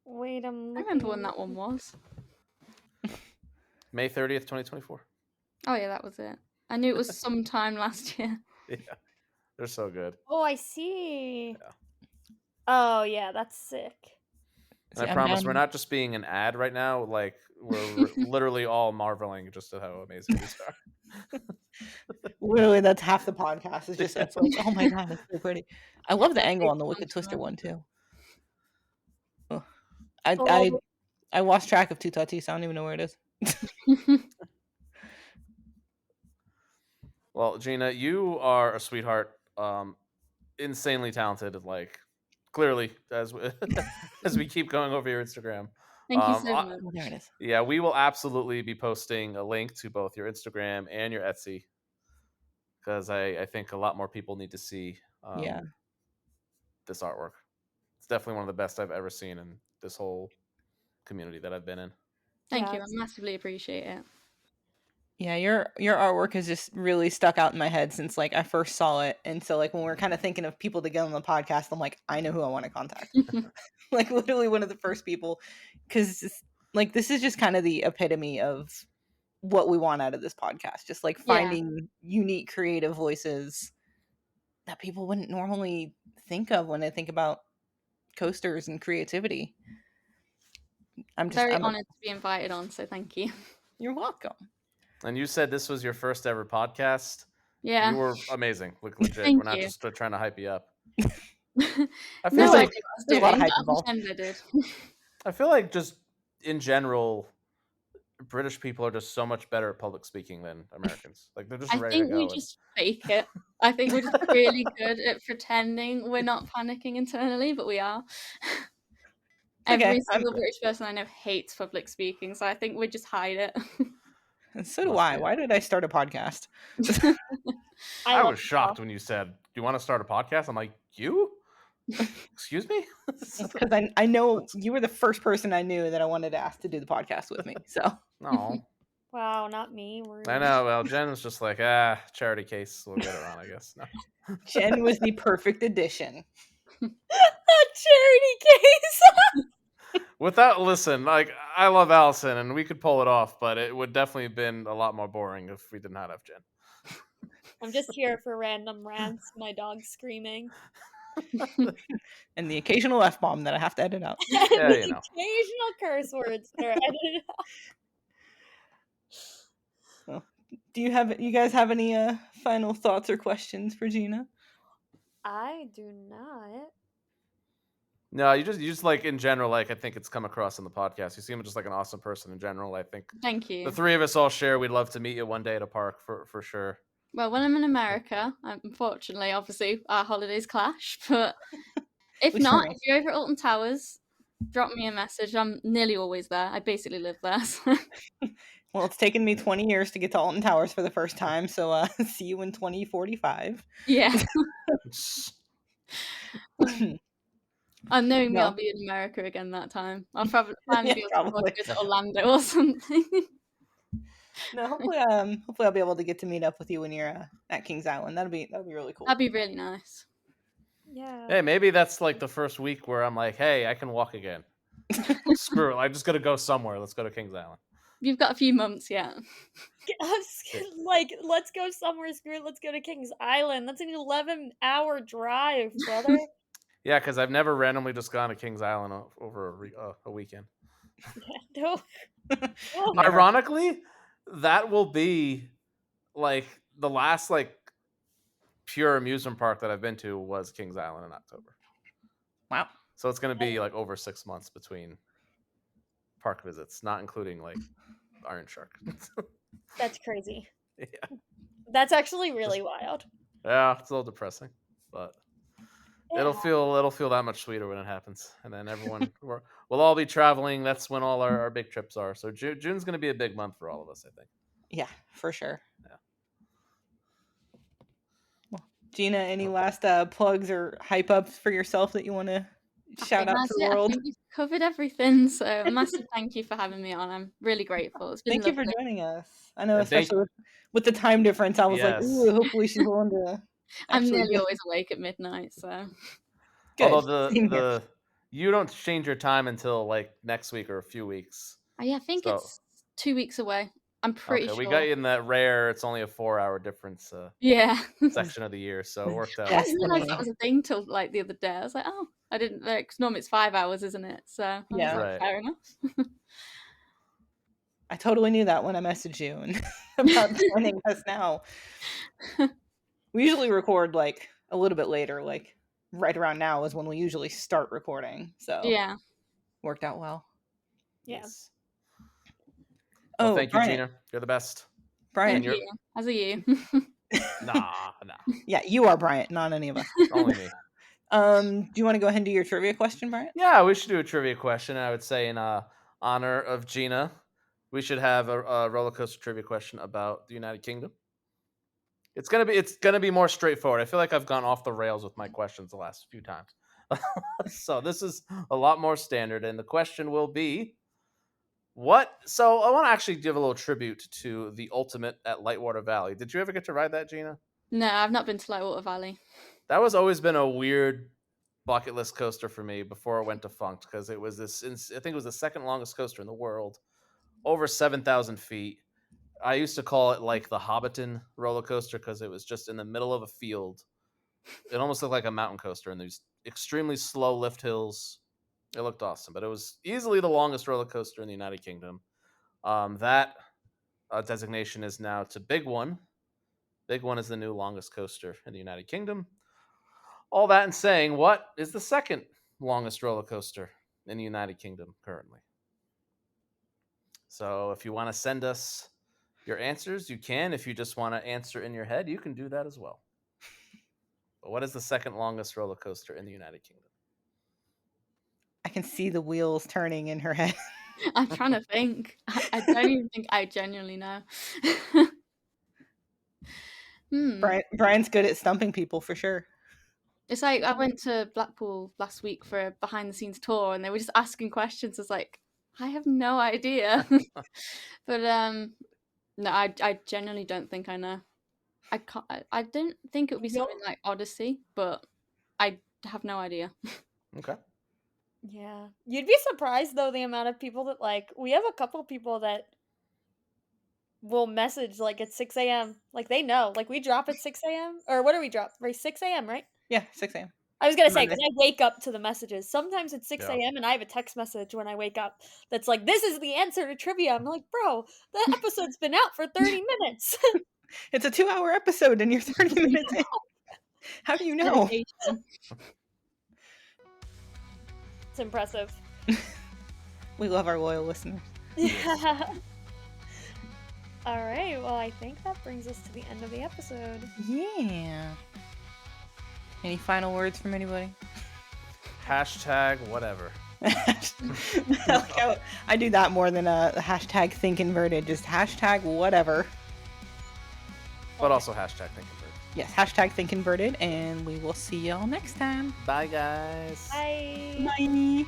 C: Wait, I
D: remember when that one was.
B: May 30th, 2024.
D: Oh yeah, that was it. I knew it was sometime last year.
B: Yeah, they're so good.
C: Oh, I see. Yeah. Oh yeah, that's sick.
B: I promise we're not just being an ad right now. Like we're literally all marveling just at how amazing these are.
A: Literally, that's half the podcast. It's just it's like, oh my god, it's so pretty. I love the angle on the Wicked Twister one too. Oh, I lost track of Two Tatis. I don't even know where it is.
B: Well, Gina, you are a sweetheart. Insanely talented. Like clearly, as we keep going over your Instagram.
D: Thank you so much.
A: Oh, there it is.
B: Yeah, we will absolutely be posting a link to both your Instagram and your Etsy because I think a lot more people need to see this artwork. It's definitely one of the best I've ever seen in this whole community that I've been in.
D: Thank you. I massively appreciate it.
A: Yeah, your artwork has just really stuck out in my head since like I first saw it. And so like when we're kind of thinking of people to get on the podcast, I'm like, I know who I want to contact. Like literally one of the first people, because like this is just kind of the epitome of what we want out of this podcast. Just like finding unique creative voices that people wouldn't normally think of when they think about coasters and creativity. I'm
D: very honored to be invited on, so thank you.
A: You're welcome.
B: And you said this was your first ever podcast.
D: Yeah.
B: You were amazing. Like legit.
D: Thank
B: We're not
D: you.
B: just trying to hype you up.
A: I feel like there's a lot of hype involved.
B: I feel like just in general, British people are just so much better at public speaking than Americans. Like they're just ready to go.
D: I think we just fake it. I think we're just really good at pretending we're not panicking internally, but we are. Every single British person I know hates public speaking, so I think we just hide it.
A: And so do I. Why did I start a podcast?
B: I was shocked when you said, "Do you want to start a podcast?" I'm like, "You? Excuse me?"
A: Because I know you were the first person I knew that I wanted to ask to do the podcast with me. So.
B: No.
C: Wow, not me.
B: I know. Well, Jen was just like, charity case. We'll get her on, I guess. No.
A: Jen was the perfect addition.
C: A charity case.
B: Listen, like I love Allison and we could pull it off, but it would definitely have been a lot more boring if we did not have Jen.
C: I'm just here for random rants, my dog screaming.
A: And the occasional F-bomb that I have to edit out.
B: Yeah,
C: the occasional curse words that are edited out.
A: Well, do you guys have any final thoughts or questions for Gina?
C: I do not.
B: No, you just like in general, like I think it's come across in the podcast. You seem just like an awesome person in general. I think.
D: Thank you.
B: The three of us all share. We'd love to meet you one day at a park for sure.
D: Well, when I'm in America, unfortunately, obviously our holidays clash. But if not, if you're over at Alton Towers, drop me a message. I'm nearly always there. I basically live there. So.
A: Well, it's taken me 20 years to get to Alton Towers for the first time, so see you in 2045.
D: Yeah. Knowing me, I'll be in America again that time. I'll probably be able to go to Orlando or something.
A: No, hopefully I'll be able to get to meet up with you when you're at Kings Island. That'd be really cool.
D: That'd be really nice.
C: Yeah.
B: Hey, maybe that's like the first week where I'm like, hey, I can walk again. Screw it. I just gotta go somewhere. Let's go to Kings Island.
D: You've got a few months yet.
C: Like, let's go somewhere. Screw it. Let's go to Kings Island. That's an 11-hour drive, brother.
B: Yeah, because I've never randomly just gone to Kings Island over a weekend.
C: No.
B: Ironically, that will be like the last like pure amusement park that I've been to was Kings Island in October.
A: Wow.
B: So it's going to be like over 6 months between park visits, not including like Iron Shark.
C: That's crazy.
B: Yeah.
C: That's actually really wild.
B: Yeah, it's a little depressing, but it'll feel that much sweeter when it happens. And then everyone we'll all be traveling. That's when all our big trips are. So June's going to be a big month for all of us, I think.
A: Yeah, for sure.
B: Yeah.
A: Well, Gina, any last plugs or hype ups for yourself that you want to shout out to the world?
D: I think you've covered everything. So a massive thank you for having me on. I'm really grateful. It's been
A: Thank you for joining us. I know, especially with the time difference, I was like, ooh, hopefully she's willing to.
D: I'm nearly always awake at midnight, so.
A: Good.
B: Although you don't change your time until like next week or a few weeks.
D: I think it's 2 weeks away. I'm pretty
B: Okay,
D: sure.
B: we got you in that rare. It's only a 4-hour difference
D: Yeah.
B: section of the year, so it worked out.
D: I didn't realize
A: Destiny.
D: that was a thing till like the other day. I was like, oh, I didn't. Like, 'cause normally it's 5 hours, isn't it? So I was
A: Yeah.
D: like,
B: Right.
D: fair enough.
A: I totally knew that when I messaged you and about joining us now. We usually record like a little bit later, like right around now is when we usually start recording. So
D: Yeah.
A: worked out well.
C: Yeah.
B: Yes. Well,
A: Oh,
B: thank you,
A: Bryant.
B: Gina. You're the best.
A: Bryant.
D: Thank
B: you're-
D: you. As are you.
B: Nah.
A: Yeah, you are Bryant, not any of us.
B: Only me.
A: Do you want to go ahead and do your trivia question, Bryant?
B: Yeah, we should do a trivia question. I would say in honor of Gina, we should have a roller coaster trivia question about the United Kingdom. It's gonna be more straightforward. I feel like I've gone off the rails with my questions the last few times. So this is a lot more standard, and the question will be what? So I want to actually give a little tribute to the Ultimate at Lightwater Valley. Did you ever get to ride that, Gina?
D: No, I've not been to Lightwater Valley.
B: That was always been a weird bucket list coaster for me before it went defunct because it was I think it was the second longest coaster in the world, over 7,000 feet. I used to call it like the Hobbiton roller coaster because it was just in the middle of a field. It almost looked like a mountain coaster, and these extremely slow lift hills. It looked awesome, but it was easily the longest roller coaster in the United Kingdom. That designation is now to Big One. Big One is the new longest coaster in the United Kingdom. All that and saying, what is the second longest roller coaster in the United Kingdom currently? So if you want to send us your answers, you can. If you just want to answer in your head, you can do that as well. But what is the second longest roller coaster in the United Kingdom?
A: I can see the wheels turning in her head.
D: I'm trying to think. I don't even think I genuinely know.
A: Brian's good at stumping people for sure.
D: It's like I went to Blackpool last week for a behind the scenes tour, and they were just asking questions. I was like, I have no idea. But no, I genuinely don't think I know. I can't. I don't think it would be something like Odyssey, but I have no idea.
B: Okay.
C: Yeah. You'd be surprised though the amount of people that we have a couple people that will message like at 6 a.m. Like they know. Like we drop at 6 a.m. Or what do we drop? Right, 6 a.m., right?
A: Yeah, 6 a.m.
C: I was gonna say,
A: Monday.
C: because I wake up to the messages. Sometimes it's 6
B: Yeah.
C: a.m. and I have a text message when I wake up that's like, this is the answer to trivia. I'm like, bro, the episode's been out for 30 minutes.
A: It's a 2-hour episode and you're 30 minutes in. How do you know?
D: Dedication.
C: It's impressive.
A: We love our loyal listeners.
C: Yeah. All right. Well, I think that brings us to the end of the episode.
A: Yeah. Any final words from anybody?
B: Hashtag whatever.
A: I do that more than a hashtag think inverted. Just hashtag whatever.
B: But also hashtag think inverted.
A: Yes, hashtag think inverted, and we will see y'all next time.
B: Bye, guys.
C: Bye.
A: Bye.